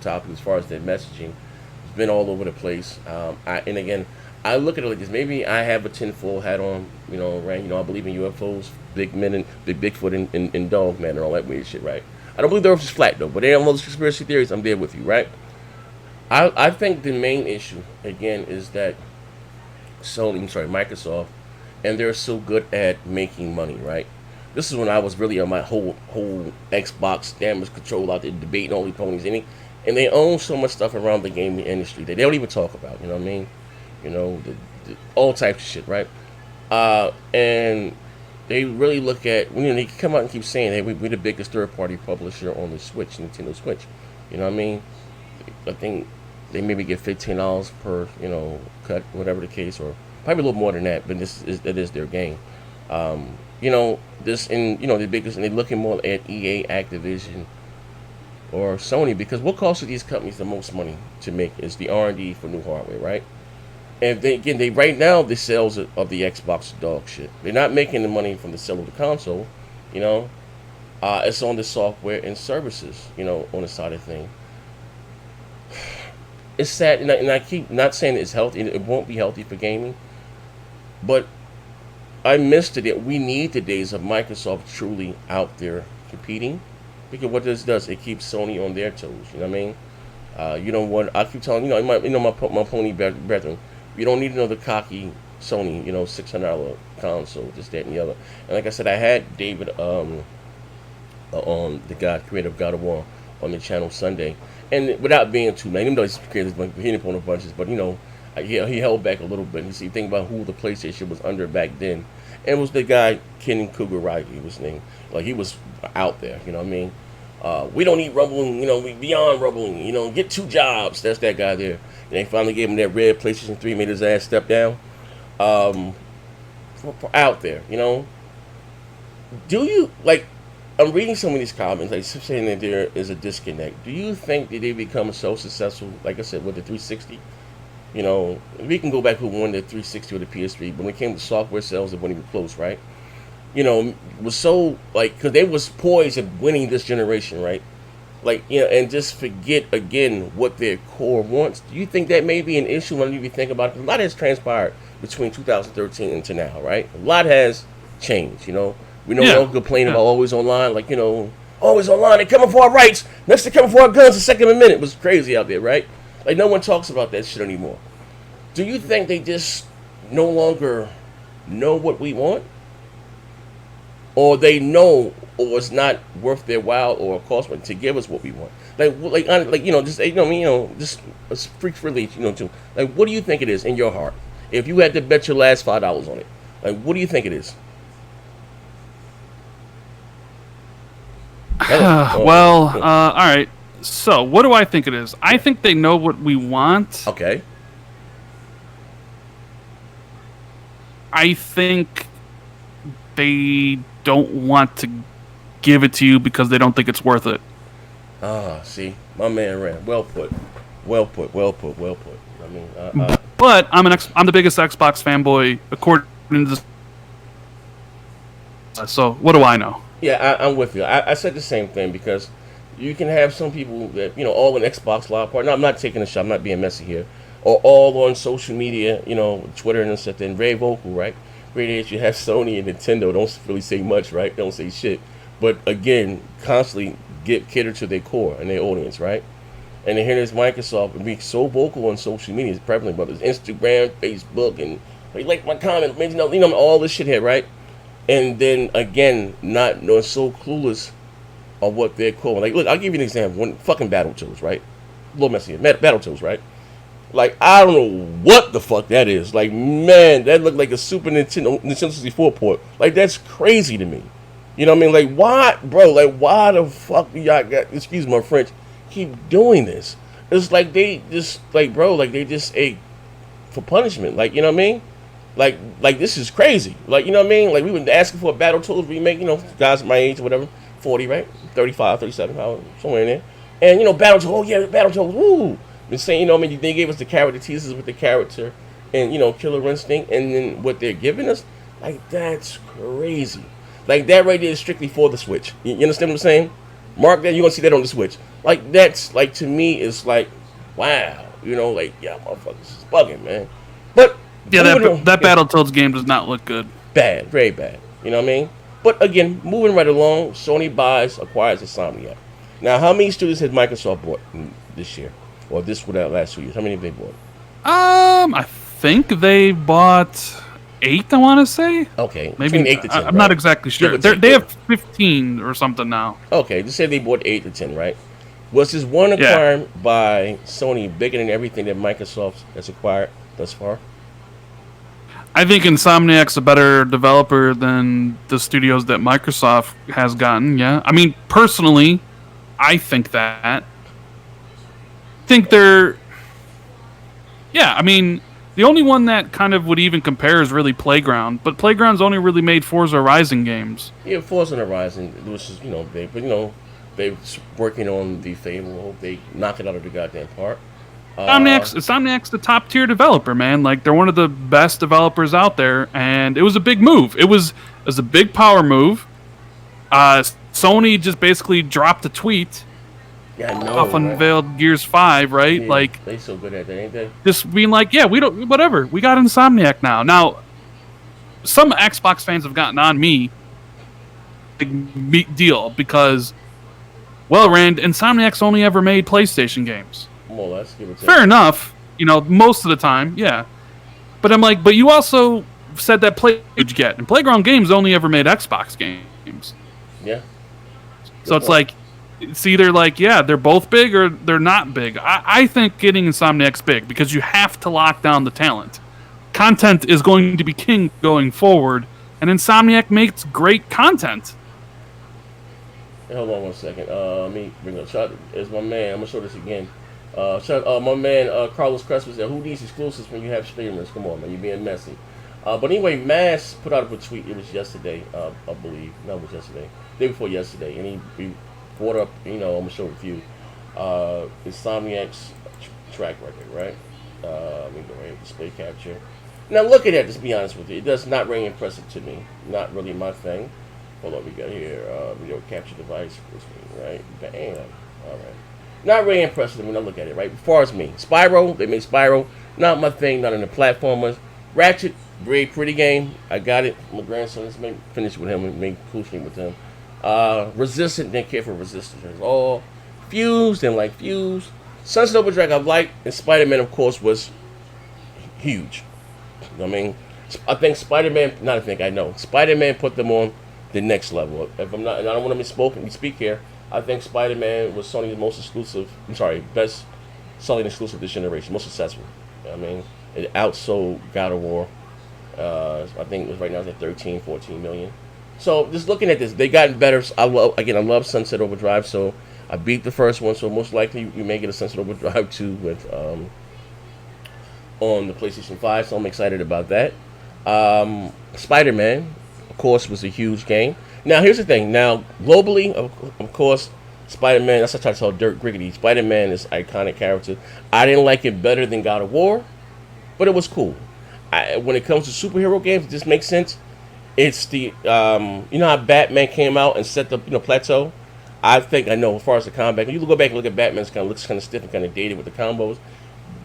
topics as far as the messaging, it's been all over the place. And again, I look at it like this. Maybe I have a tinfoil hat on, right? I believe in UFOs, big men, and big Bigfoot, and dog man, and all that weird shit, right? I don't believe the Earth is flat though, but any of those conspiracy theories, I'm there with you, right? I think the main issue again is that Microsoft, and they're so good at making money, right? This is when I was really on my whole Xbox damage control out there debating all these ponies, and they own so much stuff around the gaming industry that they don't even talk about. You know what I mean? All types of shit, right? And they really look at they come out and keep saying, "Hey, we're the biggest third-party publisher on the Switch, Nintendo Switch." You know what I mean? I think they maybe get $15 per cut, whatever the case, or probably a little more than that. But that is their game. This and the biggest, and they're looking more at EA, Activision, or Sony, because what costs these companies the most money to make is the R&D for new hardware, right? And they right now the sales of the Xbox are dog shit. They're not making the money from the sale of the console, you know. It's on the software and services, on the side of thing. It's sad, and I keep not saying it's healthy. It won't be healthy for gaming, but I missed it. We need the days of Microsoft truly out there competing, because what this does, it keeps Sony on their toes. You know what I mean? You don't want. I keep telling my pony brethren, you don't need another cocky Sony, $600 console, this, that, and the other. And like I said, I had David, on the creator of God of War, on the channel Sunday, and without being too mad, even though he's created he didn't put on bunches, but he held back a little bit. You see, think about who the PlayStation was under back then, and it was the guy Ken Kugaragi, was his name. Like, he was out there, you know what I mean? We don't need rumbling, we beyond rumbling, get 2 jobs. That's that guy there. And they finally gave him that red PlayStation 3, made his ass step down. For out there, Do you, I'm reading some of these comments, saying that there is a disconnect. Do you think that they become so successful, like I said, with the 360? We can go back who won the 360 or the PS3, but when it came to software sales, it wasn't even close, right? Was so, because they was poised at winning this generation, right? And just forget again what their core wants. Do you think that may be an issue when you think about it? A lot has transpired between 2013 and to now, right? A lot has changed, We know we don't complain about always online, always online, they're coming for our rights. Next they're coming for our guns, the Second Amendment. It was crazy out there, right? No one talks about that shit anymore. Do you think they just no longer know what we want? Or they know, or it's not worth their while or cost to give us what we want? Just a freak release, too. What do you think it is in your heart? If you had to bet your last $5 on it, what do you think it is? All right. So, what do I think it is? I think they know what we want. Okay. I think they don't want to give it to you because they don't think it's worth it. See, my man ran. Well put. I mean, but I'm the biggest Xbox fanboy according to this. So what do I know? Yeah, I'm with you. I said the same thing, because you can have some people that all in Xbox Live Party. No, I'm not taking a shot. I'm not being messy here. Or all on social media, Twitter and stuff. And very vocal, right? Great age, you have Sony and Nintendo. Don't really say much, right? Don't say shit. But again, constantly cater to their core and their audience, right? And then here there's Microsoft and be so vocal on social media, it's prevalent, whether it's Instagram, Facebook, and like my comment, all this shit here, right? And then again, not knowing, so clueless of what they're calling. Look, I'll give you an example. When fucking Battletoads, right? A little messy here. Battletoads, right? I don't know what the fuck that is. Man, that looked like a Super Nintendo 64 port. That's crazy to me. You know what I mean? Why, bro? Why the fuck do y'all got, excuse my French, keep doing this? It's they just, they just ate for punishment. You know what I mean? This is crazy. You know what I mean? We were asking for a Battletoads remake, guys my age or whatever, 40, right? 35, 37, somewhere in there. And, Battletoads, oh yeah, Battletoads, woo! Been saying, they gave us the character teasers with the character and, Killer Instinct, and then what they're giving us, that's crazy. That right there is strictly for the Switch. You understand what I'm saying? Mark that, you're going to see that on the Switch. That's, to me, it's wow. Yeah, motherfuckers is bugging, man. But, yeah, that Battletoads game does not look good. Bad, very bad. You know what I mean? But, again, moving right along, Sony acquires Insomniac. Now, how many studios has Microsoft bought this year? Or last 2 years? How many have they bought? I think they bought 8. I want to say. Okay, Maybe between 8 to 10. I'm not exactly sure. They have 15 or something now. Okay, just say they bought 8 to 10, right? Was this one acquired by Sony bigger than everything that Microsoft has acquired thus far? I think Insomniac's a better developer than the studios that Microsoft has gotten. Yeah, I mean, personally, I think that. They're. Yeah, I mean, the only one that kind of would even compare is really Playground, but Playground's only really made Forza Horizon games. Yeah, Forza Horizon, which is they're working on the Fable. Hope they knock it out of the goddamn park. Insomniac's the top tier developer, man. Like, they're one of the best developers out there, and it was a big move. It was a big power move. Sony just basically dropped a tweet. Yeah, I know. Off unveiled Gears 5, right? Yeah, like, they so good at that, ain't they? Just being like, yeah, we don't, whatever. We got Insomniac now. Now, some Xbox fans have gotten on me. Big deal because, well, Rand, Insomniac's only ever made PlayStation games. More or less, give it Fair enough. Most of the time, yeah. But I'm like, but you also said that and Playground Games only ever made Xbox games. Yeah. So it's like, it's either like, yeah, they're both big or they're not big. I think getting Insomniac's big because you have to lock down the talent. Content is going to be king going forward, and Insomniac makes great content. Hold on one second. Let me bring up. Is my man. I'm gonna show this again. My man Carlos Crespo said, "Who needs exclusives when you have streamers? Come on, man, you're being messy." But anyway, Mass put out a tweet. It was yesterday, I believe. No, it was yesterday. Day before yesterday, and he brought up. I'm gonna show it with you. Insomniac's track record, right? Let me go ahead, display capture. Now look at that. Just be honest with you, it does not really impressive to me. Not really my thing. Hold on, we got here video capture device, right? Bam. All right. Not really impressive when I look at it, right? As far as me, Spyro, they made Spyro. Not my thing. Not in the platformers. Ratchet, very pretty game. I got it. My grandson, let's finish with him and make cool stream with him. Resistant, didn't care for Resistance at all. Fuse, didn't like Fuse. Sunset Overdrive, I liked, and Spider-Man, of course, was huge. I think Spider-Man. Not I think I know. Spider-Man put them on the next level. If I'm not, and I don't want to speak here. I think Spider-Man was Sony's most exclusive. Best selling exclusive this generation, most successful. It outsold God of War. I think it was right now it's at 13, 14 million. So just looking at this, they gotten better. I love Sunset Overdrive. So I beat the first one. So most likely we may get a Sunset Overdrive 2 with on the PlayStation 5. So I'm excited about that. Spider-Man, of course, was a huge game. Now here's the thing. Now globally, of course, Spider-Man. That's what I try to tell Dirk Griggity. Spider-Man is an iconic character. I didn't like it better than God of War, but it was cool. When it comes to superhero games, it just makes sense. It's the how Batman came out and set the plateau. I think as far as the combat, when you go back and look at Batman, it looks kind of stiff and kind of dated with the combos.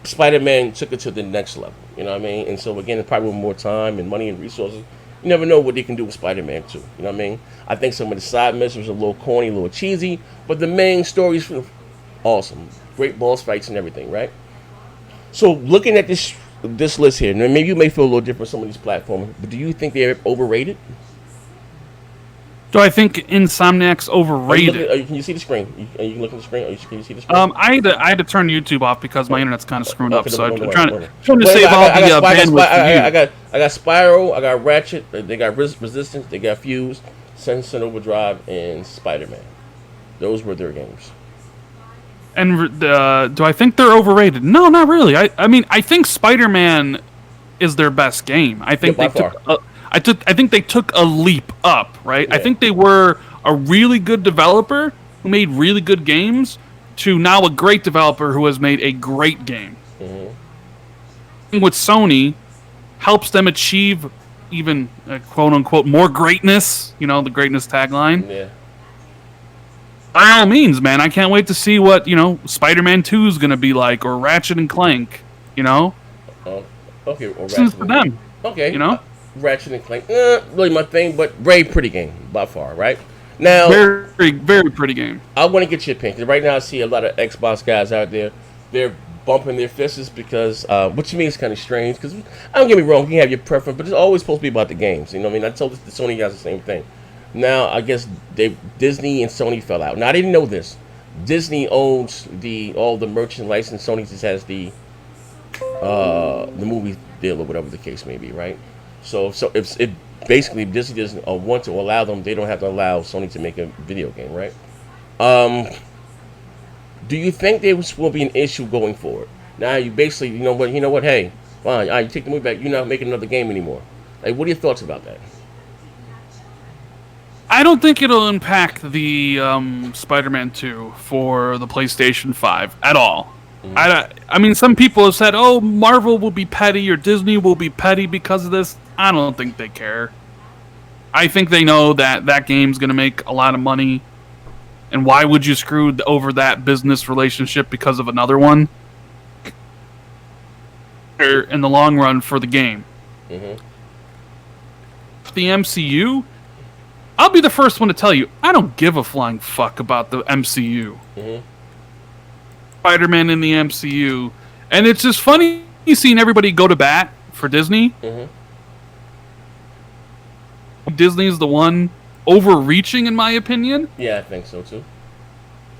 Spider-Man took it to the next level. You know what I mean? And so again, probably with more time and money and resources, you never know what they can do with Spider-Man too. You know what I mean? I think some of the side missions are a little corny, a little cheesy, but the main story's awesome. Great boss fights and everything, right? So looking at this list here, now maybe you may feel a little different with some of these platforms, but do you think they're overrated? Do I think Insomniac's overrated? Can you see the screen? Are you looking at the screen? Can you see the screen? I had to turn YouTube off because my internet's kind of screwed up. So I'm trying to Wait, save all the bandwidth. I got Spyro, I got Ratchet, they got Resistance, they got Fuse, Sunset Overdrive, and Spider-Man. Those were their games. And do I think they're overrated? No, not really. I think Spider-Man is their best game. I think I think they took a leap up, right? Yeah. I think they were a really good developer who made really good games to now a great developer who has made a great game. Mm-hmm. With Sony, helps them achieve even quote unquote more greatness. The greatness tagline. Yeah. By all means, man, I can't wait to see what Spider-Man 2 is gonna be like, or Ratchet and Clank. Okay. Or Ratchet for them. Okay. Ratchet and Clank, really my thing, but very pretty game by far, right? Now, very, very pretty game. I want to get your opinion, because right now I see a lot of Xbox guys out there. They're bumping their fists because, which to me is kind of strange. Because I don't get me wrong, you can have your preference, but it's always supposed to be about the games. You know what I mean? I told the Sony guys the same thing. Now I guess Disney and Sony fell out. Now I didn't know this. Disney owns all the merchant license. Sony just has the movie deal or whatever the case may be, right? So if basically Disney doesn't want to allow them, they don't have to allow Sony to make a video game, right? Um, do you think there will be an issue going forward? Now you basically, you know what, hey, fine, all right, you take the movie back. You're not making another game anymore. Like, what are your thoughts about that? I don't think it'll impact the Spider-Man 2 for the PlayStation 5 at all. I mean, some people have said, "Oh, Marvel will be petty or Disney will be petty because of this." I don't think they care. I think they know that that game's going to make a lot of money, and why would you screw over that business relationship because of another one? In the long run for the game, Mm-hmm. the MCU. I'll be the first one to tell you, I don't give a flying fuck about the MCU. Mm-hmm. Spider-Man in the MCU. And it's just funny seeing everybody go to bat for Disney. Mm-hmm. Disney's the one overreaching, in my opinion. Yeah, I think so too.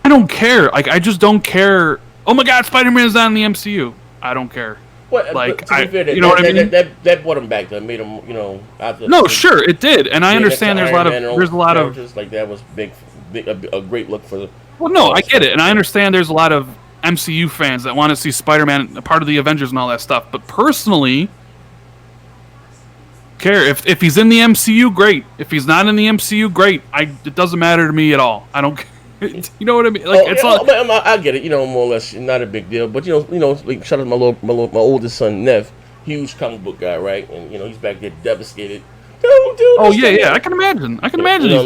I don't care. Like, I just don't care. Oh my god, Spider-Man's not in the MCU. I don't care. Well, Like, but to be fair, you know what I mean? That brought him back. That made him, after. No, sure, it did. And I understand there's a lot of... Like, that was a great look for... Well, no, I get it. And I understand there's a lot of MCU fans that want to see Spider-Man a part of the Avengers and all that stuff. But personally, care if he's in the MCU, great. If he's not in the MCU, great. It doesn't matter to me at all. I don't. You know what I mean? Like, I get it. More or less, not a big deal. But like, shout out to my oldest son Nev, huge comic book guy, right? And he's back there devastated. Dude, oh yeah. I can imagine. He's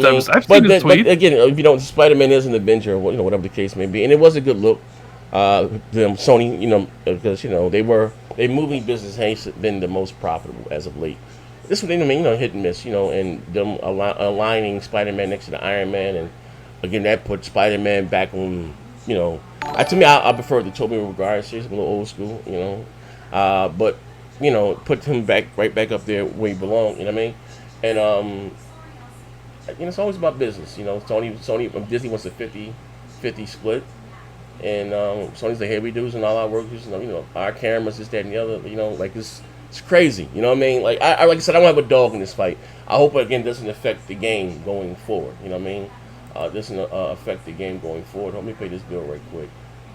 devastated. I've seen his tweet. But again, Spider-Man is an Avenger, or whatever the case may be, and it was a good look. Sony, because their movie business has been the most profitable as of late. This one, hit and miss, and them aligning Spider-Man next to the Iron Man, and again that put Spider-Man back on. To me, I prefer the Tobey Maguire series, a little old school, but put him right back up there where he belonged. You know what I mean? And it's always about business. Sony, Disney wants a 50-50 split. And Sony's like, hey, we do and all our workers, our cameras, this, that, and the other, like it's crazy, you know what I mean? Like like I said, I don't have a dog in this fight. I hope again doesn't affect the game going forward. You know what I mean? Doesn't affect the game going forward. Let me pay this bill right quick.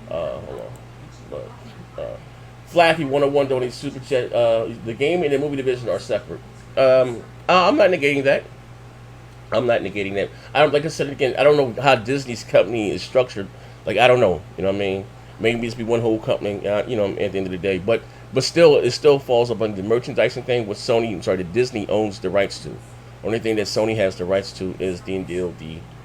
Hold on. But, Flappy 101 donates super chat. The game and the movie division are separate. I'm not negating that. Like I said again, I don't know how Disney's company is structured. Like, I don't know, you know what I mean? Maybe it's be one whole company, at the end of the day. But still, it still falls up under the merchandising thing, which the Disney owns the rights to. Only thing that Sony has the rights to is the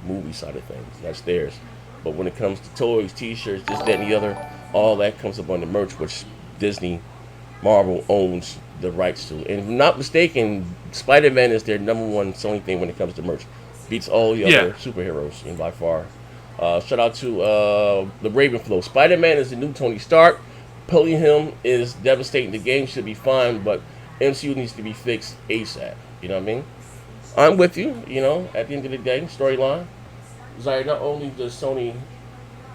movie side of things. That's theirs. But when it comes to toys, T-shirts, this, that, and the other, all that comes up under merch, which Disney, Marvel owns the rights to. And if I'm not mistaken, Spider-Man is their number one Sony thing when it comes to merch. Beats all the other superheroes, by far. Shout out to the Ravenflow. Spider-Man is the new Tony Stark. Pulling him is devastating. The game should be fine, but MCU needs to be fixed ASAP. You know what I mean? I'm with you. At the end of the day, storyline. Zaire, not only does Sony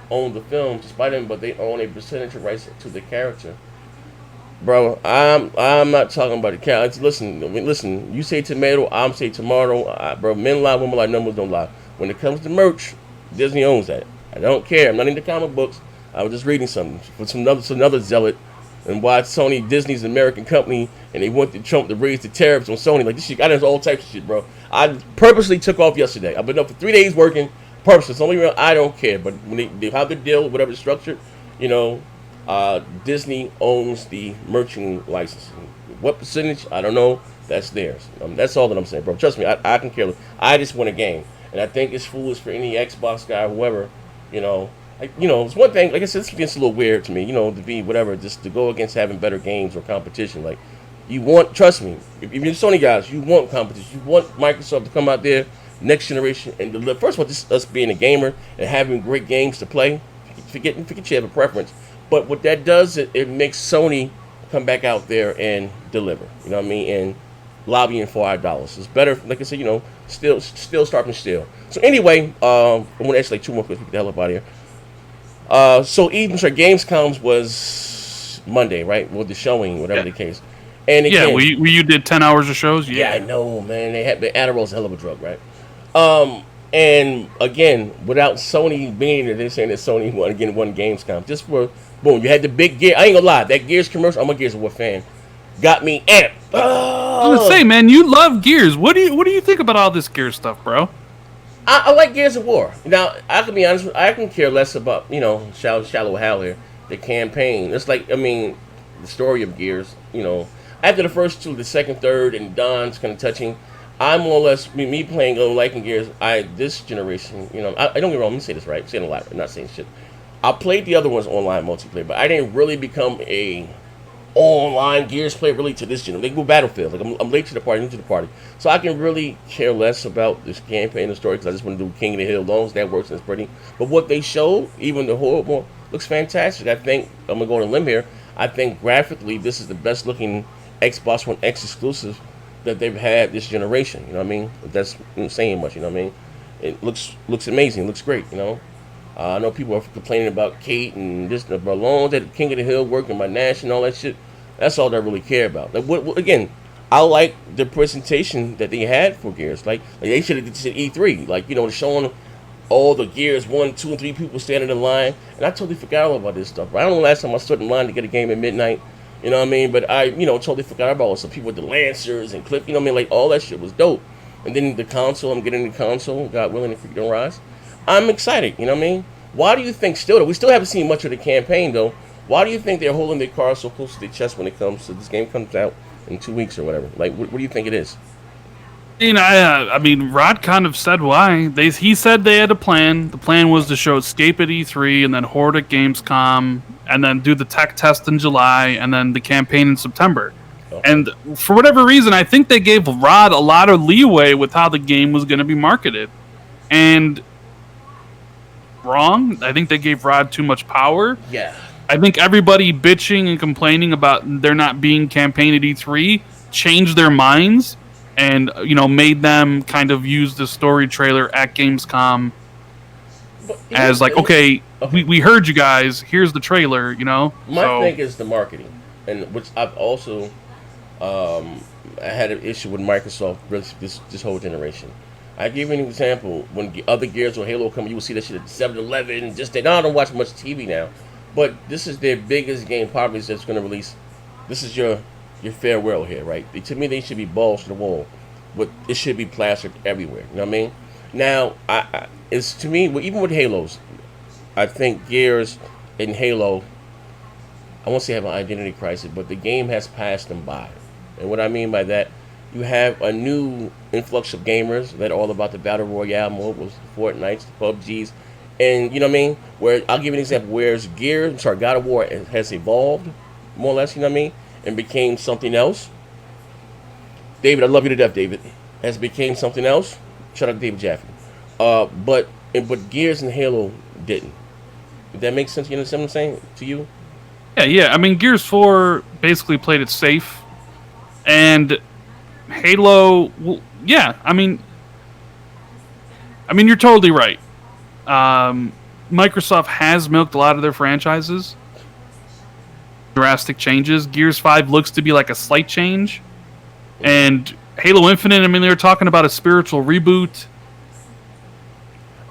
own the film to Spider-Man, but they own a percentage of rights to the character. Bro, I'm not talking about the character. Listen. You say tomato, I'm say tomato. Bro, men lie, women lie, numbers don't lie. When it comes to merch, Disney owns that. I don't care. I'm not into comic books. I was just reading something from another zealot, and why Disney's an American company, and they want Trump to raise the tariffs on Sony. Like, this shit, I done all types of shit, bro. I purposely took off yesterday. I've been up for 3 days working. Purposely. So I don't care. But when they have the deal, whatever the structure, Disney owns the merchant licensing. What percentage? I don't know. That's theirs. That's all that I'm saying, bro. Trust me, I can care less. I just want a game. And I think it's foolish for any Xbox guy or whoever, it's one thing, like I said, this gets a little weird to me, to be whatever, just to go against having better games or competition. Like, trust me, if you're Sony guys, you want competition. You want Microsoft to come out there, next generation, and deliver. First of all, just us being a gamer and having great games to play, forget you have a preference. But what that does, it makes Sony come back out there and deliver. You know what I mean? And lobbying for our dollars. It's better, like I said, still sharpen steel. So anyway, I want to ask like two more questions. Get the hell up out of here. So even sorry, Gamescom was Monday, right? With the showing, whatever the case. And Yeah, again, we you did 10 hours of shows. yeah, I Yeah, know, man. They had the Adderall's a hell of a drug, right? And again, without Sony being there, they're saying that Sony won Gamescom just for boom. You had the big gear. I ain't gonna lie, that Gears commercial. I'm a Gears of War fan. Got me amped. I was gonna say, man, you love Gears. What do you think about all this Gears stuff, bro? I like Gears of War. Now, I can be honest, I can care less about, Shallow Hal here, the campaign. It's like, I mean, the story of Gears, After the first two, the second, third, and Don's kind of touching, I'm more or less, me playing, liking Gears, this generation, I don't get me wrong, let me say this right, I'm saying a lot, I'm not saying shit. I played the other ones online multiplayer, but I didn't really become a online Gears player really to this generation. They go Battlefield. Like I'm late to the party, new to the party, so I can really care less about this campaign and story because I just want to do King of the Hill. As long as that works and it's pretty. But what they showed, even the horrible, looks fantastic. I think I'm gonna go on a limb here. I think graphically, this is the best looking Xbox One X exclusive that they've had this generation. You know what I mean? That's not saying much. You know what I mean? It looks amazing. It looks great. I know people are complaining about Kate and just the balloons that King of the Hill working my Nash and all that shit. That's all they really care about. Like, again, I like the presentation that they had for Gears. Like they should have did this at E3. Like, showing all the Gears 1, 2, and 3 people standing in line. And I totally forgot all about this stuff. I don't know last time I stood in line to get a game at midnight. You know what I mean? But I, totally forgot about all some people with the Lancers and Cliff. You know what I mean? Like, all that shit was dope. And then the console, I'm getting the console. God willing, if it don't rise. I'm excited, you know what I mean? Why do you think still, though, we still haven't seen much of the campaign, though, why do you think they're holding their cards so close to their chest when it comes to this game comes out in 2 weeks or whatever? Like, what do you think it is? I mean, Rod kind of said why. He said they had a plan. The plan was to show Escape at E3 and then Horde at Gamescom and then do the tech test in July and then the campaign in September. Okay. And for whatever reason, I think they gave Rod a lot of leeway with how the game was going to be marketed. And wrong. I think they gave Rod too much power. Yeah. I think everybody bitching and complaining about there not being campaign at E3 changed their minds and, made them kind of use the story trailer at Gamescom as like, okay, we heard you guys, here's the trailer, My thing is the marketing, and which I've also I had an issue with Microsoft this whole generation. I give you an example. When other Gears or Halo come, you will see that shit at 7-Eleven. Just that. Now I don't watch much TV now, but this is their biggest game probably that's going to release. This is your farewell here, right? To me, they should be balls to the wall, but it should be plastered everywhere. You know what I mean? Now, it's to me, even with Halos, I think Gears and Halo, I won't say have an identity crisis, but the game has passed them by. And what I mean by that, you have a new influx of gamers that are all about the Battle Royale mode, the Fortnites, the PUBGs, and you know what I mean? Where I'll give you an example, whereas God of War has evolved, more or less, you know what I mean? And became something else. David, I love you to death, David. Has became something else. Shout out to David Jaffe. But Gears and Halo didn't. Did that make sense? You understand what I'm saying to you? Yeah. I mean, Gears 4 basically played it safe. And Halo, yeah, I mean, you're totally right. Microsoft has milked a lot of their franchises. Drastic changes. Gears 5 looks to be like a slight change. And Halo Infinite, I mean, they were talking about a spiritual reboot.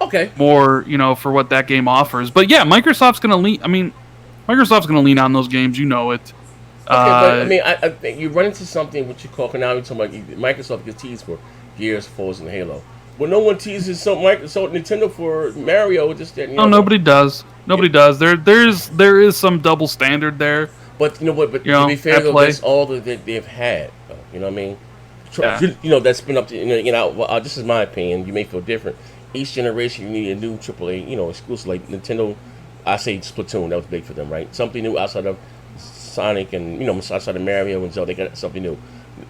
Okay. More, for what that game offers. But yeah, Microsoft's going to lean on those games, it. Okay, but I think you run into something what you call, now you're talking about Microsoft gets teased for Gears, Forza, and Halo. Well, no one teases Nintendo for Mario. Just that. Nobody does. Nobody does. There is some double standard there. But you know what? But to be fair, though, that's all that they've had. Though, you know what I mean? Yeah. That's been up to this is my opinion. You may feel different. Each generation, you need a new AAA, exclusive like Nintendo. I say Splatoon. That was big for them, right? Something new outside of Sonic and outside of Mario and Zelda. They got something new.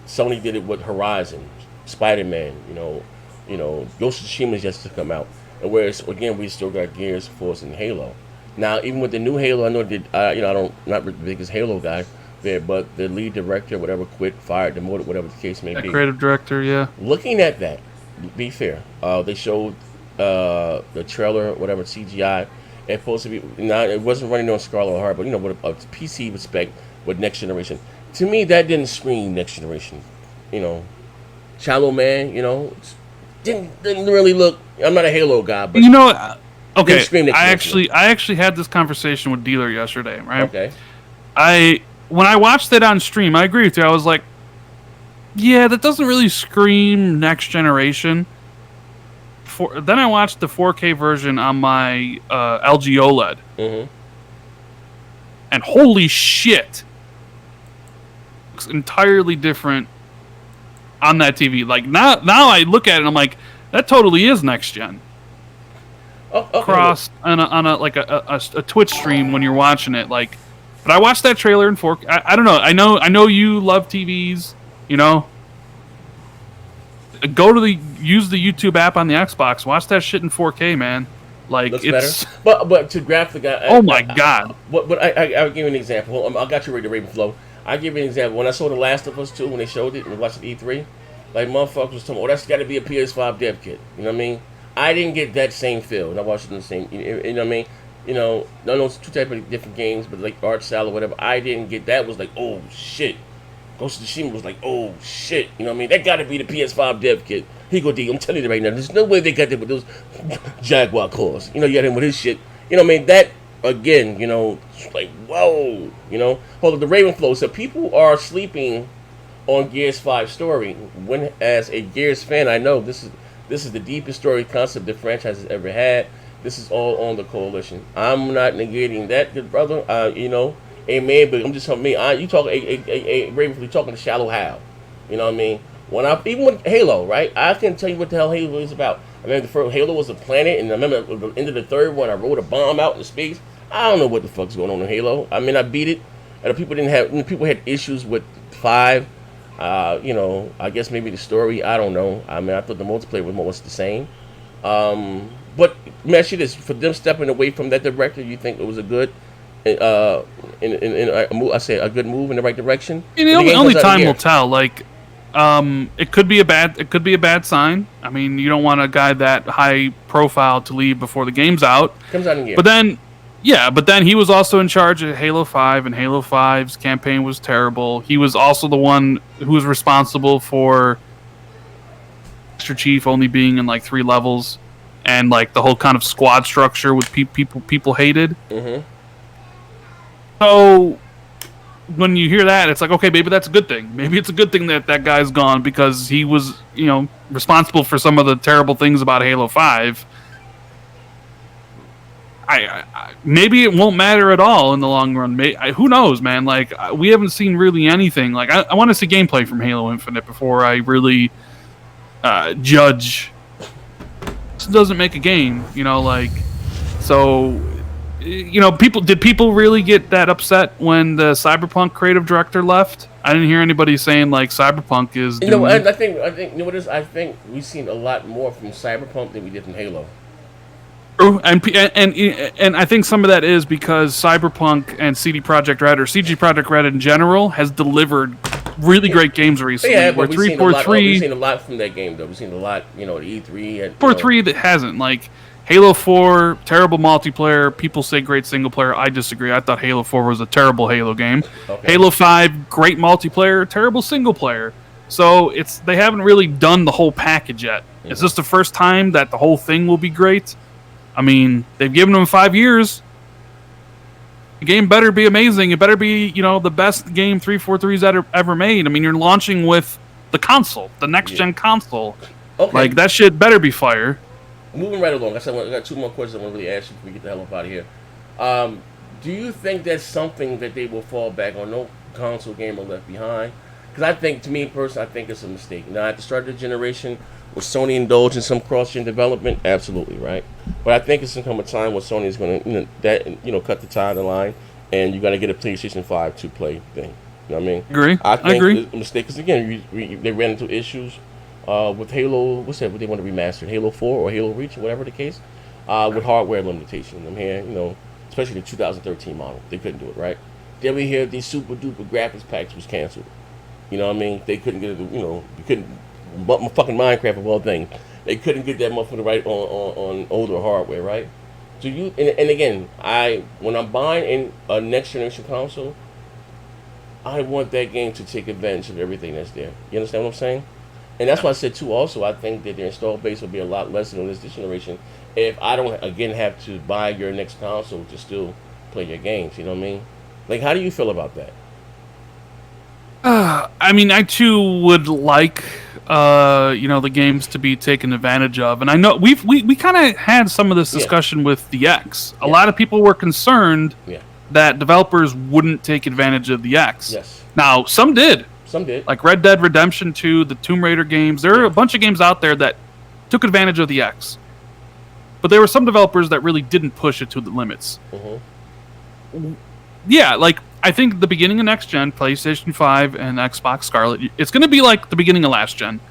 Sony did it with Horizon, Spider-Man. Ghost of Tsushima is just to come out. And whereas again we still got Gears, Force, and Halo. Now, even with the new Halo, I know that I don't not the biggest Halo guy there, but the lead director, whatever, quit, fired, demoted, whatever the case may That be. creative director, yeah. Looking at that, be fair, they showed the trailer, whatever CGI. It's supposed to be now. It wasn't running on Scarlet Heart, but with a PC respect with next generation. To me, that didn't scream next generation. You know, Shallow Man. Didn't really look. I'm not a Halo guy, but Okay. didn't scream next generation. I actually had this conversation with Dealer yesterday, right? Okay. When I watched it on stream, I agree with you. I was like, yeah, that doesn't really scream next generation. Then I watched the 4K version on my LG OLED, Mm-hmm. and holy shit, looks entirely different on that TV. Like now I look at it and I'm like, that totally is next gen. Oh, okay. Cross on a Twitch stream when you're watching it, like. But I watched that trailer in 4K. I don't know. I know you love TVs. Use the YouTube app on the Xbox. Watch that shit in 4K, man. Like Looks it's better. But to graphic, oh my god. But I'll give you an example. I got you ready to Ravenflow. I'll give you an example. When I saw The Last of Us 2, when they showed it and watched the E3, like motherfuckers was talking, that's got to be a PS5 dev kit. You know what I mean? I didn't get that same feel, and I watched it in the same. You know what I mean? I know it's two types of different games, but like art style or whatever, I didn't get that. Was like, oh shit. Ghost of Tsushima was like, oh shit. You know what I mean? That got to be the PS5 dev kit. Here you go, D. I'm telling you right now. There's no way they got that with those Jaguar claws. You got him with his shit. You know what I mean? That again, like whoa. Hold on, the Ravenflow. So people are sleeping on Gears 5 story. When as a Gears fan, I know this is the deepest story concept the franchise has ever had. This is all on the Coalition. I'm not negating that, good brother. Amen. But I'm just telling me, you talk a Ravenflow talking to Shallow Hal. You know what I mean? Even with Halo, right? I can tell you what the hell Halo is about. I remember the first Halo was a planet, and I remember at the end of the third one, I rode a bomb out in space. I don't know what the fuck's going on in Halo. I mean, I beat it, and people had issues with 5. I guess maybe the story. I don't know. I mean, I thought the multiplayer was more or less the same. But let me ask you this: for them stepping away from that director, you think it was a good, I say a good move in the right direction? Only time will tell. Like, it could be a bad sign. I mean, you don't want a guy that high profile to leave before the game's out. Comes out in a year. But then he was also in charge of Halo 5, and Halo 5's campaign was terrible. He was also the one who was responsible for Master Chief only being in like 3 levels, and like the whole kind of squad structure with people hated. Mm-hmm. So when you hear that, it's like, okay, maybe that's a good thing. Maybe it's a good thing that guy's gone, because he was, responsible for some of the terrible things about Halo 5. Maybe it won't matter at all in the long run. Who knows, man? Like, we haven't seen really anything. Like, I want to see gameplay from Halo Infinite before I really judge. This doesn't make a game, so. Did people really get that upset when the Cyberpunk creative director left? I didn't hear anybody saying like Cyberpunk is. I think what is. I think we've seen a lot more from Cyberpunk than we did from Halo. True, and I think some of that is because Cyberpunk and CD Projekt Red, or CG Projekt Red in general, has delivered really great games recently. Yeah, but we've seen a lot from that game though. We've seen a lot, at E3 and 4-3 that hasn't. Like Halo 4, terrible multiplayer. People say great single player. I disagree. I thought Halo 4 was a terrible Halo game. Okay. Halo 5, great multiplayer, terrible single player. So they haven't really done the whole package yet. Mm-hmm. Is this the first time that the whole thing will be great? I mean, they've given them 5 years. The game better be amazing. It better be, the best game 343's ever made. I mean, you're launching with the console, the next-gen console. Okay. Like, that shit better be fire. Moving right along. I got 2 more questions I want to really ask you before we get the hell up out of here. Do you think that's something that they will fall back on? No console gamer left behind? Because I think, to me personally, I think it's a mistake. Now, at the start of the generation, was Sony indulged in some cross-gen development? Absolutely, right? But I think it's going to come a time where Sony is going to, cut the tie of the line, and you got to get a PlayStation 5 to play thing. You know what I mean? I think it's a mistake because again, they ran into issues with Halo. What's that? What they want to remaster? Halo 4 or Halo Reach, whatever the case, with hardware limitations. I'm here, especially the 2013 model. They couldn't do it, right? Then we hear these super duper graphics packs was canceled. You know what I mean? They couldn't get it. You know, you couldn't. Fucking Minecraft of all things. They couldn't get that motherfucker right on older hardware, right? So and again, when I'm buying a next generation console, I want that game to take advantage of everything that's there. You understand what I'm saying? And that's why I said too. Also, I think that the install base will be a lot less than this generation if I don't again have to buy your next console to still play your games. You know what I mean? Like, how do you feel about that? I mean, I too would like, the games to be taken advantage of, and I know we kind of had some of this discussion with the X. A lot of people were concerned that developers wouldn't take advantage of the X. Yes. Now, some did. Some did. Like Red Dead Redemption 2, the Tomb Raider games. There are a bunch of games out there that took advantage of the X. But there were some developers that really didn't push it to the limits. Mm-hmm. Yeah, like, I think the beginning of next gen, PlayStation 5 and Xbox Scarlet, it's going to be like the beginning of last gen.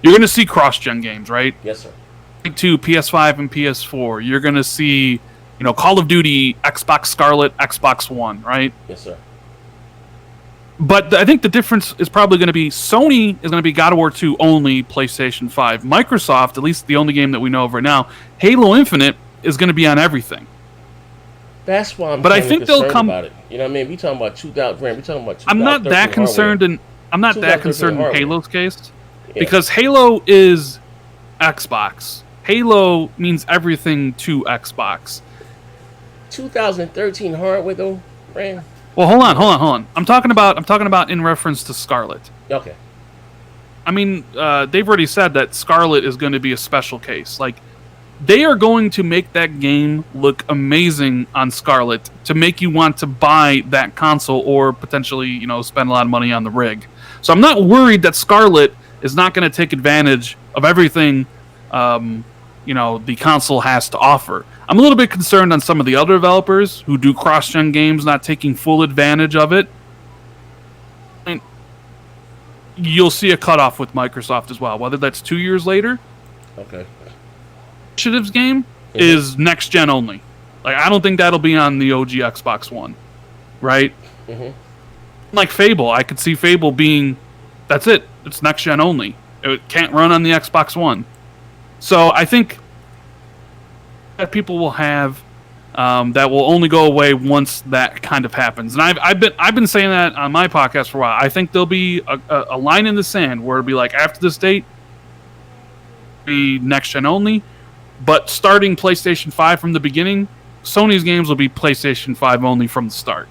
You're going to see cross-gen games, right? Yes, sir. To PS5 and PS4. You're going to see, Call of Duty, Xbox Scarlet, Xbox One, right? Yes, sir. But I think the difference is probably going to be Sony is going to be God of War 2 only, PlayStation 5. Microsoft, at least the only game that we know of right now, Halo Infinite is going to be on everything. That's why I think they'll come about it. You know what I mean? We talking about 2000. We talking about. I'm not that concerned in hardware. Halo's case because Halo is Xbox. Halo means everything to Xbox. 2013 hardware though, Brand. Well, hold on. I'm talking about in reference to Scarlet. Okay. I mean, they've already said that Scarlet is going to be a special case. Like, they are going to make that game look amazing on Scarlet to make you want to buy that console or potentially, spend a lot of money on the rig. So I'm not worried that Scarlet is not going to take advantage of everything, the console has to offer. I'm a little bit concerned on some of the other developers who do cross-gen games not taking full advantage of it. I mean, you'll see a cutoff with Microsoft as well, whether that's 2 years later. Okay. Initiative's game is next gen only. Like, I don't think that'll be on the OG Xbox One, right? Mm-hmm. Like Fable, I could see Fable being, that's it. It's next gen only. It can't run on the Xbox One. So I think that people will have that will only go away once that kind of happens. And I've been saying that on my podcast for a while. I think there'll be a line in the sand where it'll be like, after this date, be next gen only. But starting PlayStation 5 from the beginning, Sony's games will be PlayStation 5 only from the start.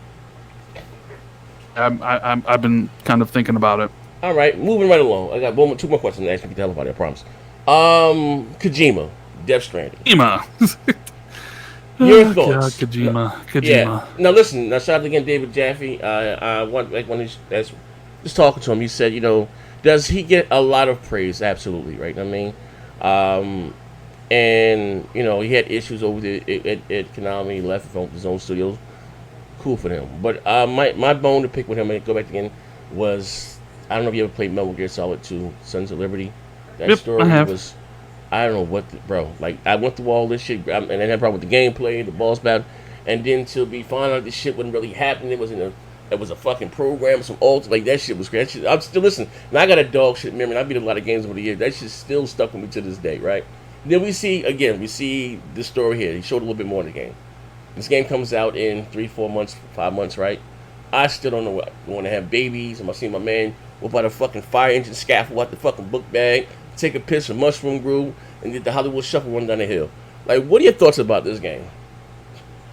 I've been kind of thinking about it. All right, moving right along. I got two more questions to ask you. Get the hell out of here, I promise. Kojima, Death Stranding. Kojima. Your thoughts? God, Kojima. Yeah. Now listen. Now shout out again, David Jaffe. I want when he's just talking to him. He said, does he get a lot of praise? Absolutely, right? I mean, and he had issues over there at Konami. He left from his own studios. Cool for him. But my bone to pick with him and go back again was, I don't know if you ever played Metal Gear Solid 2, Sons of Liberty. That story was, I don't know what, bro. Like, I went through all this shit, and I had a problem with the gameplay, the boss battle, and then to be finding out this shit wasn't really happening. It was a fucking program, some alter, like that shit was great. I'm still listening. And I got a dog shit memory. And I beat a lot of games over the years. That shit's still stuck with me to this day, right? Then we see this story here. He showed a little bit more of the game. This game comes out in 3-4 months, 5 months, right? I still don't know what I want to have babies. I'm gonna see my man whip out a fucking fire engine scaffold out the fucking book bag, take a piss from Mushroom Groove, and get the Hollywood Shuffle run down the hill. Like, what are your thoughts about this game?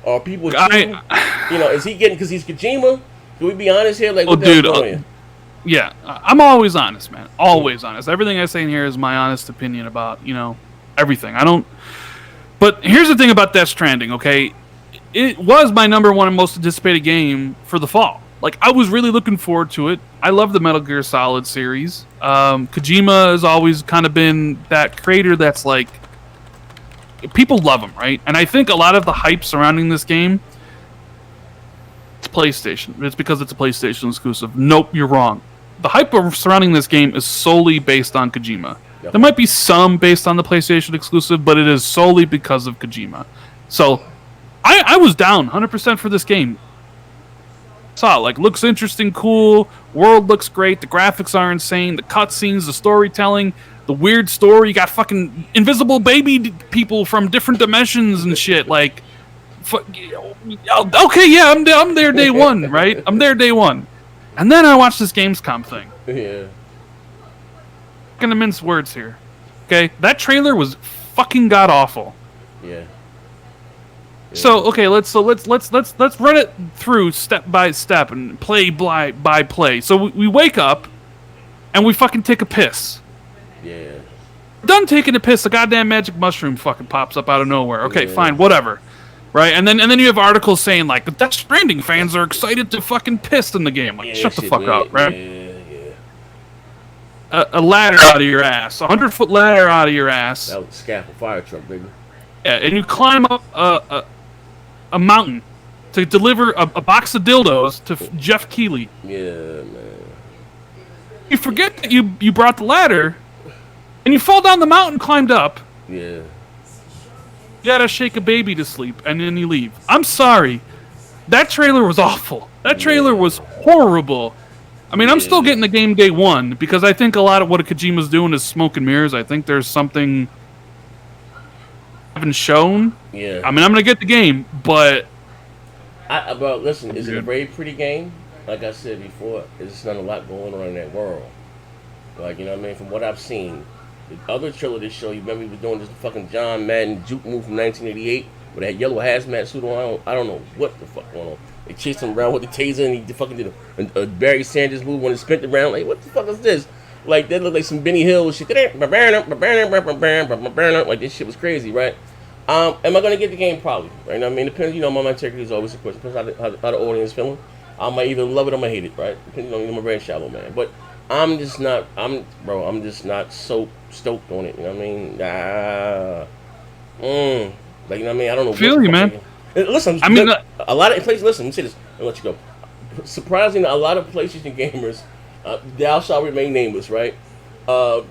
Are people, is he getting, because he's Kojima? Can we be honest here? Like, what the hell's going on? Yeah, I'm always honest, man. Always honest. Everything I say in here is my honest opinion about, everything. But here's the thing about Death Stranding, okay? It was my number one and most anticipated game for the fall. Like, I was really looking forward to it. I love the Metal Gear Solid series. Kojima has always kind of been that creator that's like, people love him, right? And I think a lot of the hype surrounding this game, it's PlayStation. It's because it's a PlayStation exclusive. Nope, you're wrong. The hype surrounding this game is solely based on Kojima. Yep. There might be some based on the PlayStation exclusive, but it is solely because of Kojima. So, I was down 100% for this game. Saw it, like, looks interesting, cool. World looks great. The graphics are insane. The cutscenes, the storytelling, the weird story. You got fucking invisible baby people from different dimensions and shit. Like, okay, yeah, I'm there day one, right? I'm there day one, and then I watched this Gamescom thing. Yeah. I'm gonna mince words here. Okay, that trailer was fucking god awful. Yeah. So okay, let's run it through step by step and play by play. So we wake up, and we fucking take a piss. Yeah. Done taking a piss, a goddamn magic mushroom fucking pops up out of nowhere. Okay, fine, whatever. Right, and then you have articles saying like the Death Stranding fans are excited to fucking piss in the game. Like, shut the fuck up, right? Yeah. A ladder out of your ass, 100-foot ladder out of your ass. That was scaffold fire truck, baby. Yeah, and you climb up a mountain to deliver a box of dildos to Jeff Keighley. Yeah, man. You forget that you brought the ladder, and you fall down the mountain, climbed up. Yeah. You gotta shake a baby to sleep, and then you leave. I'm sorry. That trailer was awful. That trailer was horrible. I mean, I'm still getting the game day one, because I think a lot of what Kojima's doing is smoke and mirrors. I think there's something I haven't shown. Yeah. I mean, I'm gonna get the game, but... But listen, is it a very pretty game? Like I said before, there's just not a lot going on in that world. Like, you know what I mean? From what I've seen, the other trailer they show, you remember he was doing this fucking John Madden juke move from 1988 with that yellow hazmat suit on. I don't know what the fuck going on. They chased him around with the taser, and he fucking did a Barry Sanders move when he spent around. Like, what the fuck is this? Like, that looked like some Benny Hill shit. Like, this shit was crazy, right? Am I gonna get the game? Probably. Right? I mean, depends. You know, my integrity is always a question. Depends how the audience feeling. I might either love it or I might hate it. Right? Depending on, I'm a very shallow man, but I'm just not so stoked on it. You know what I mean? Like, you know what I mean? I don't know. Feel you, man. Listen, I mean, a lot of places. Listen, let me say this. I'll let you go. Surprisingly, a lot of PlayStation gamers, thou shall remain nameless, right? Yo,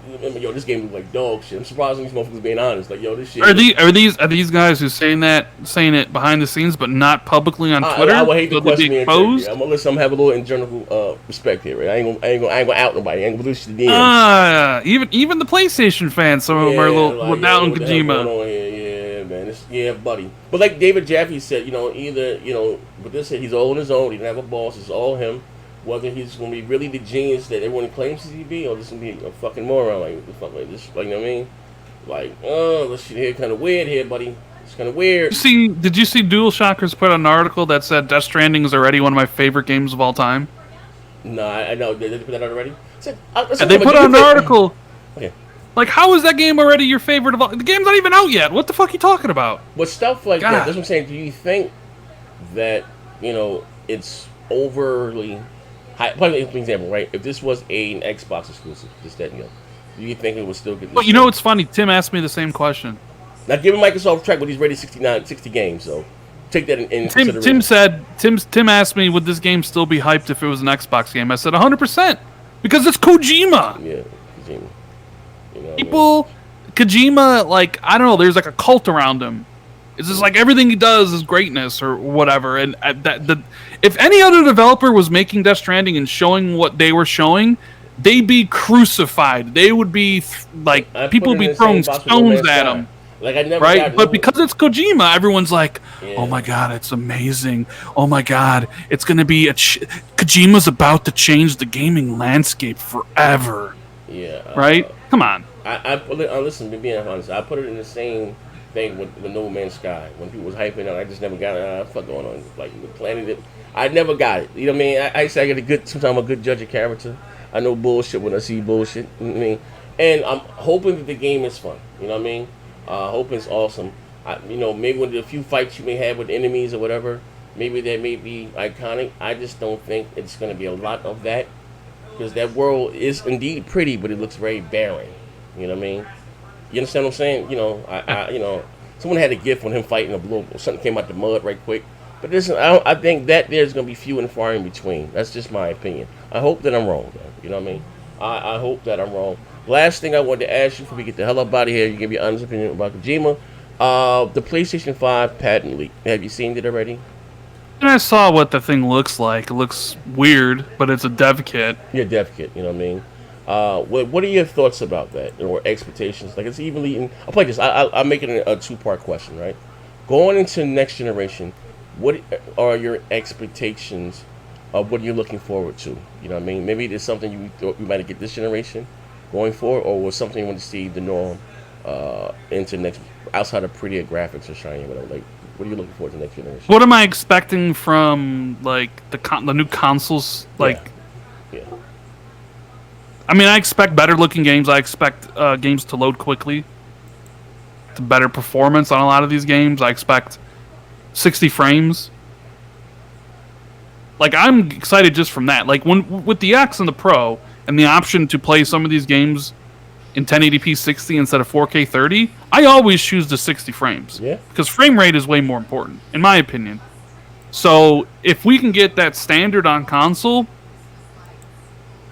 this game looks like dog shit. I'm surprised these motherfuckers being honest. Like, yo, this shit. Are these guys who saying it behind the scenes, but not publicly on Twitter? I would hate to question be me. exposed. I'm gonna let some have a little internal respect here, right? I ain't gonna out nobody. I ain't gonna lose the DMs. Even the PlayStation fans, some of them are a little down on Kojima. Yeah, man. Yeah, buddy. But like David Jaffe said, but this he's all on his own. He didn't have a boss. It's all him. Whether he's gonna be really the genius that everyone claims he be, or just gonna be a fucking moron like what the fuck like this, like, you know what I mean? Like, this shit here kind of weird here, buddy. It's kind of weird. Did you see DualShockers put out an article that said Death Stranding is already one of my favorite games of all time? No, I know. Did they put that out already? They put out an article. Okay. Like, how is that game already your favorite of all? The game's not even out yet. What the fuck are you talking about? But stuff like that. That's what I'm saying. Do you think that it's overly? Probably an example, right? If this was an Xbox exclusive, this, that, do you think it would still get? Well, you know what's funny? Tim asked me the same question. Now, giving Microsoft track, but he's rated 60 games, so take that in consideration. Tim asked me, would this game still be hyped if it was an Xbox game? I said 100%, because it's Kojima. Yeah, Kojima. People, Kojima, like, I don't know. There's like a cult around him. It's just like everything he does is greatness or whatever. And if any other developer was making Death Stranding and showing what they were showing, they'd be crucified. They would be people would be throwing stones at them. Like, I never right? But because it's Kojima, everyone's like, "Oh my god, it's amazing! Oh my god, it's gonna be Kojima's about to change the gaming landscape forever." Yeah. Right? Come on. Listen, to be honest, I put it in the same thing with No Man's Sky. When people was hyping it, I just never got it. Fuck going on? Like, planning it, I never got it. You know what I mean? I say I get sometimes a good judge of character. I know bullshit when I see bullshit. You know what I mean? And I'm hoping that the game is fun. You know what I mean? Hoping it's awesome. Maybe with a few fights you may have with enemies or whatever, maybe that may be iconic. I just don't think it's going to be a lot of that, because that world is indeed pretty, but it looks very barren. You know what I mean? You understand what I'm saying? Someone had a gift when him fighting a blow. Something came out the mud right quick. But listen, I think that there's going to be few and far in between. That's just my opinion. I hope that I'm wrong, though. You know what I mean? I hope that I'm wrong. Last thing I wanted to ask you before we get the hell up out of here, you give your honest opinion about Kojima. The PlayStation 5 patent leak. Have you seen it already? And I saw what the thing looks like. It looks weird, but it's a dev kit. Yeah, dev kit. You know what I mean? What are your thoughts about that, or expectations? Like, it's evenly. I'll play this. I'll make it a two-part question, right? Going into next generation, what are your expectations of what you're looking forward to? You know what I mean? Maybe there's something you thought you might get this generation going forward, or was something you want to see the norm into next outside of prettier graphics or shiny, whatever. Like, what are you looking forward to next generation? What am I expecting from like the new consoles? Like, Yeah. I mean, I expect better looking games. I expect games to load quickly, to better performance on a lot of these games. I expect 60 frames. Like, I'm excited just from that. Like, when with the X and the Pro and the option to play some of these games in 1080p 60 instead of 4K 30, I always choose the 60 frames. Yeah. Because frame rate is way more important, in my opinion. So if we can get that standard on console,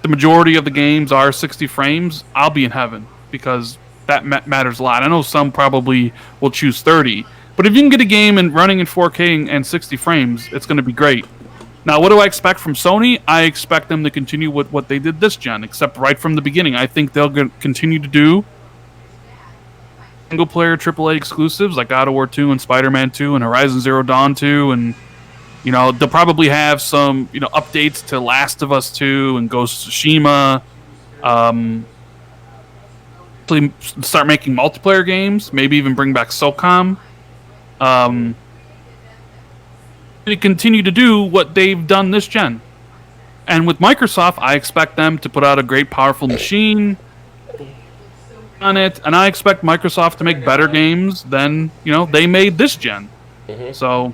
the majority of the games are 60 frames, I'll be in heaven, because that matters a lot. I know some probably will choose 30, but if you can get a game and running in 4K and 60 frames, it's going to be great. Now, what do I expect from Sony? I expect them to continue with what they did this gen, except right from the beginning. I think they'll continue to do single-player AAA exclusives like God of War 2 and Spider-Man 2 and Horizon Zero Dawn 2, and they'll probably have some updates to Last of Us 2 and Ghost of Tsushima. Start making multiplayer games, maybe even bring back SOCOM. To continue to do what they've done this gen. And with Microsoft, I expect them to put out a great, powerful machine on it, and I expect Microsoft to make better games than they made this gen. Mm-hmm. So,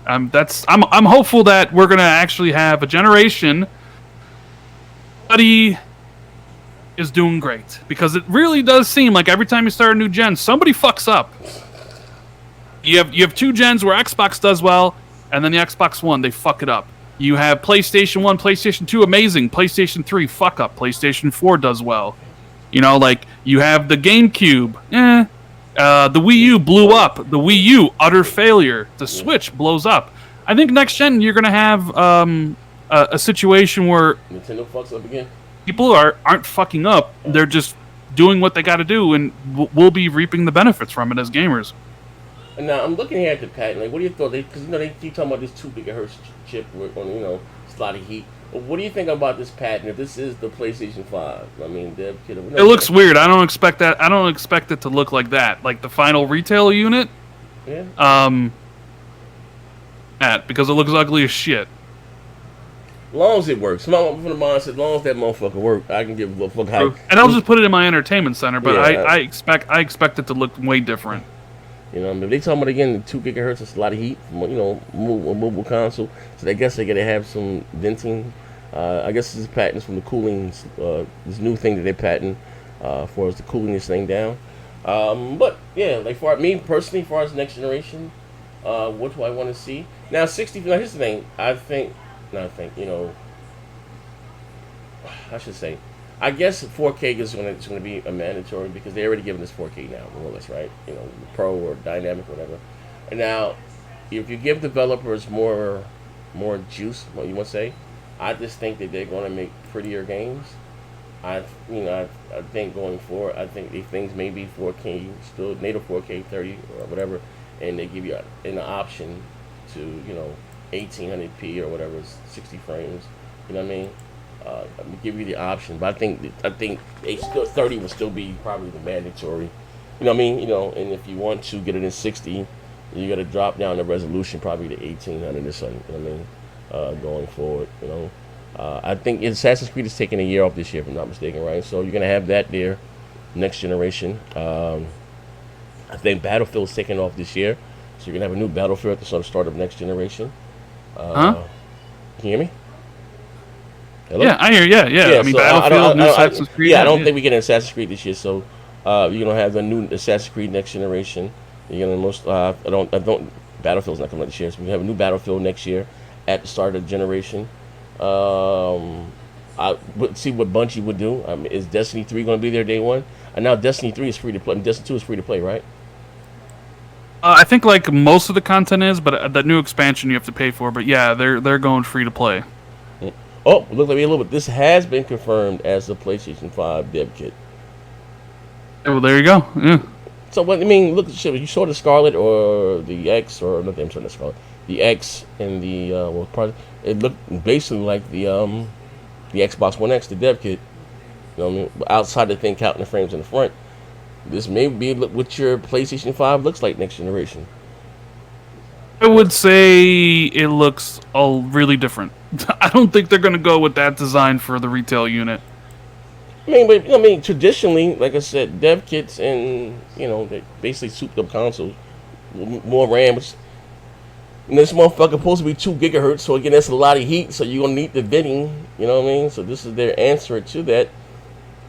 I'm hopeful that we're gonna actually have a generation. Everybody is doing great, because it really does seem like every time you start a new gen, somebody fucks up. You have two gens where Xbox does well, and then the Xbox One, they fuck it up. You have PlayStation 1, PlayStation 2, amazing. PlayStation 3, fuck up. PlayStation 4 does well. Like, you have the GameCube, the Wii U blew up. The Wii U, utter failure. The Switch blows up. I think next gen, you're going to have a situation where Nintendo fucks up again. People aren't fucking up. They're just doing what they got to do, and we'll be reaping the benefits from it as gamers. And now I'm looking here at the patent. Like, what do you thought? Because they keep talking about this 2 gigahertz chip on it's a lot of heat. But what do you think about this patent? If this is the PlayStation 5, I mean, it looks weird. I don't expect that. I don't expect it to look like that. Like the final retail unit. Yeah. Because it looks ugly as shit. As long as it works. From the mindset, as long as that motherfucker works, I can give a fuck how. And I'll just put it in my entertainment center. But Yeah. I expect it to look way different. If they talking about again the 2 gigahertz, it's a lot of heat from a mobile console. So I guess they gotta have some venting. I guess this is patents from the cooling, this new thing that they patent for us to cooling this thing down. But yeah, like for me personally, as far as next generation, what do I want to see? Now 60. Now here's the thing. I should say. I guess 4K is going to be a mandatory, because they already given us 4K now, more or less, right? Pro or dynamic, whatever. And now, if you give developers more juice, what you want to say, I just think that they're going to make prettier games. I think going forward, I think if things may be 4K, still native 4K 30 or whatever, and they give you an option to 1800p or whatever, 60 frames. You know what I mean? Give you the option, but I think 30 would still be probably the mandatory. You know what I mean? And if you want to get it in 60, you got to drop down the resolution probably to 1800 or something. You know what I mean? Going forward, I think Assassin's Creed is taking a year off this year, if I'm not mistaken, right? So you're gonna have that there, next generation. I think Battlefield's taking off this year, so you're gonna have a new Battlefield at the start of next generation. Can you hear me? Hello? Yeah, I hear. Yeah. I mean, so Battlefield, new Assassin's Creed. Yeah, I don't think we get an Assassin's Creed this year. So you're gonna have the new Assassin's Creed next generation. You're gonna Battlefield's not coming out this year, so we have a new Battlefield next year at the start of the generation. I would see what Bungie would do. Is Destiny 3 going to be there day one? And now Destiny 3 is free to play. Destiny 2 is free to play, right? I think like most of the content is, but that new expansion you have to pay for. But yeah, they're going free to play. Oh, look like me a little bit. This has been confirmed as the PlayStation 5 dev kit. Well, there you go. Yeah. So what I mean, look, shit, you saw the Scarlet or the X or nothing. I'm sorry, the Scarlet, the X and the it looked basically like the Xbox One X, the dev kit. You know what I mean? Outside the thing, counting the frames in the front. This may be what your PlayStation 5 looks like next generation. I would say it looks all really different. I don't think they're going to go with that design for the retail unit. Traditionally, like I said, dev kits and they basically souped up consoles, more RAM. And this motherfucker supposed to be 2 GHz, so again, that's a lot of heat. So you're gonna need the venting. You know what I mean? So this is their answer to that.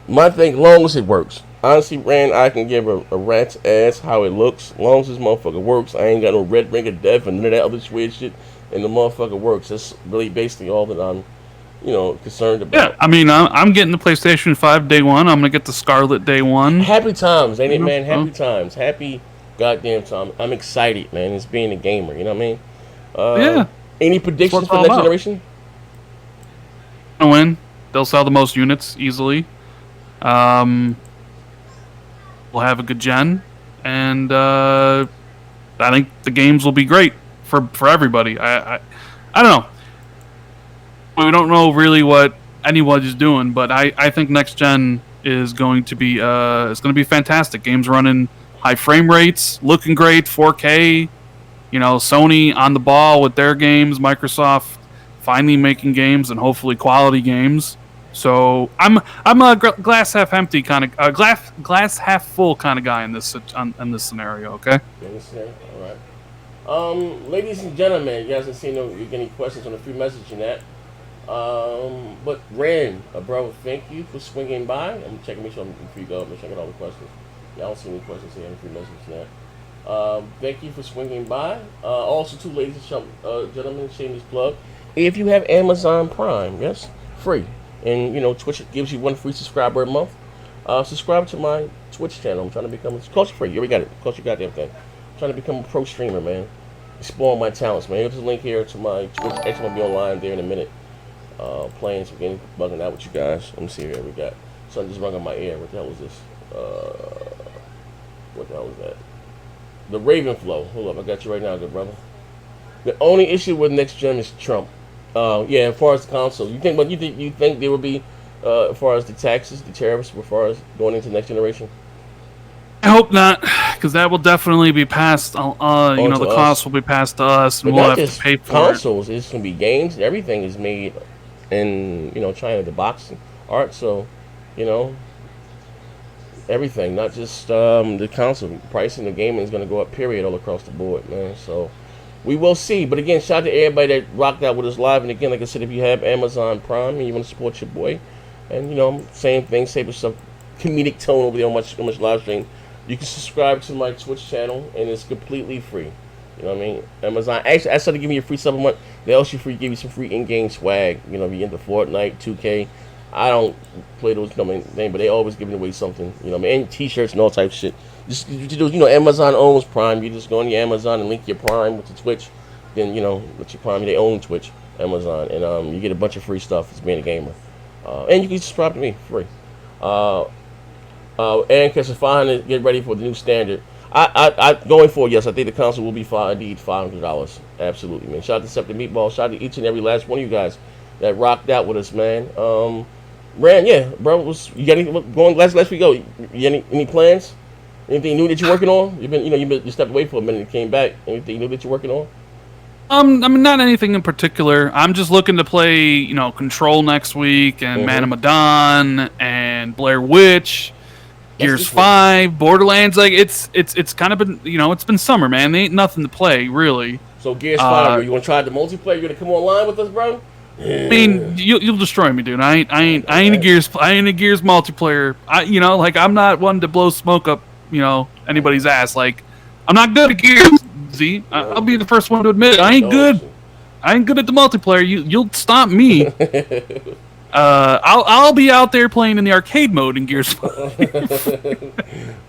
My thing, long as it works. Honestly, Rand, I can give a rat's ass how it looks. Long as this motherfucker works, I ain't got no red ring of death and none of that other weird shit. And the motherfucker works. That's really basically all that I'm, concerned about. Yeah, I mean, I'm getting the PlayStation 5 day one. I'm gonna get the Scarlet day one. Happy times, ain't it, man? Happy times. Happy goddamn time. I'm excited, man. It's being a gamer. You know what I mean? Yeah. Any predictions for next generation? Win. They'll sell the most units easily. We'll have a good gen, and I think the games will be great for everybody. I don't know. We don't know really what anyone is doing, but I think next gen is going to be it's going to be fantastic. Games running high frame rates, looking great, 4K. Sony on the ball with their games. Microsoft finally making games and hopefully quality games. So I'm a glass half empty kind of glass half full kind of guy in this scenario. Okay. All right. Ladies and gentlemen, you guys have seen you get any questions on the free message in that. But Rand, bro, thank you for swinging by. I'm checking, make sure I'm free go. I'm checking all the questions. Yeah, I don't see any questions here in the free message in that. Thank you for swinging by. Also, too, ladies and gentlemen, shameless plug. If you have Amazon Prime, yes, free. And, Twitch gives you 1 free subscriber a month. Subscribe to my Twitch channel. I'm trying to become, it's cost free. You already got it. Cost you goddamn thing. I'm trying to become a pro streamer, man. Explore my talents, man. Here's a link here to my Twitch. Actually, I'm going to be online there in a minute. Playing some games, bugging out with you guys. Let me see here. We got something just rung on my ear. What the hell was this? What the hell was that? The Raven Flow. Hold up. I got you right now, good brother. The only issue with next gen is Trump. Yeah, as far as the console, you think there will be, as far as the taxes, the tariffs, as far as going into next generation? I hope not, because that will definitely be passed. The cost will be passed to us, and we'll have to pay for consoles. It's going to be games. Everything is made in China, the box art. So, everything, not just the console pricing. The gaming is going to go up. Period, all across the board, man. So. We will see. But again, shout out to everybody that rocked out with us live. And again, like I said, if you have Amazon Prime and you want to support your boy, and same thing, save yourself comedic tone over there on my live stream, you can subscribe to my Twitch channel, and it's completely free. You know what I mean? Amazon actually, I started giving you a free supplement. They also give you some free in-game swag. If you're into Fortnite, 2K. I don't play those thing, but they always giving away something. And T-shirts and all types of shit. Just Amazon owns Prime. You just go on your Amazon and link your Prime with the Twitch. Then with your Prime, they own Twitch, Amazon, and you get a bunch of free stuff as being a gamer. And you can subscribe to me free. And Kessler 500, get ready for the new standard. I going forward, yes, I think the console will be indeed $500. Absolutely, man. Shout out to Septic Meatball. Shout out to each and every last one of you guys that rocked out with us, man. Rand, yeah, bro. You got anything going? Last we go. You any plans? Anything new that you're working on? You stepped away for a minute and came back. Anything new that you're working on? I mean, not anything in particular. I'm just looking to play, Control next week, and Man of Medan, and Blair Witch, Gears 5, Borderlands. Like it's kind of been, it's been summer, man. There ain't nothing to play really. So Gears 5, you want to try the multiplayer? You gonna come online with us, bro? I mean, you'll destroy me, dude. I ain't a Gears multiplayer. I'm not one to blow smoke up, anybody's ass. Like, I'm not good at Gears. Z, I'll be the first one to admit it. I ain't good. I ain't good at the multiplayer. You'll stomp me. I'll be out there playing in the arcade mode in Gears 5.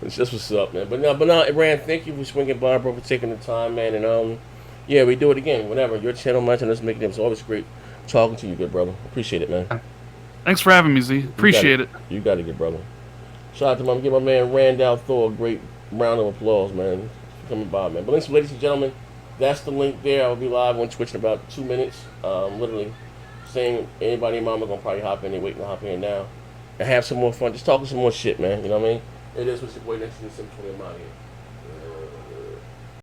It's just what's up, man. But no, Rand, thank you for swinging by, bro, for taking the time, man. And yeah, we do it again whenever. Your channel, my channel, let's make it. It's always great talking to you, good brother. Appreciate it, man. Thanks for having me, Z. Appreciate it. You got it, good brother. Shout out to give my man Randall Thor a great round of applause, man, for coming by, man. But ladies and gentlemen, that's the link there. I'll be live on Twitch in about 2 minutes. Literally saying anybody in mama gonna probably hop in. They're waiting to hop in now and have some more fun. Just talking some more shit, man. You know what I mean? It is what's your boy next to the 720 I'm out here.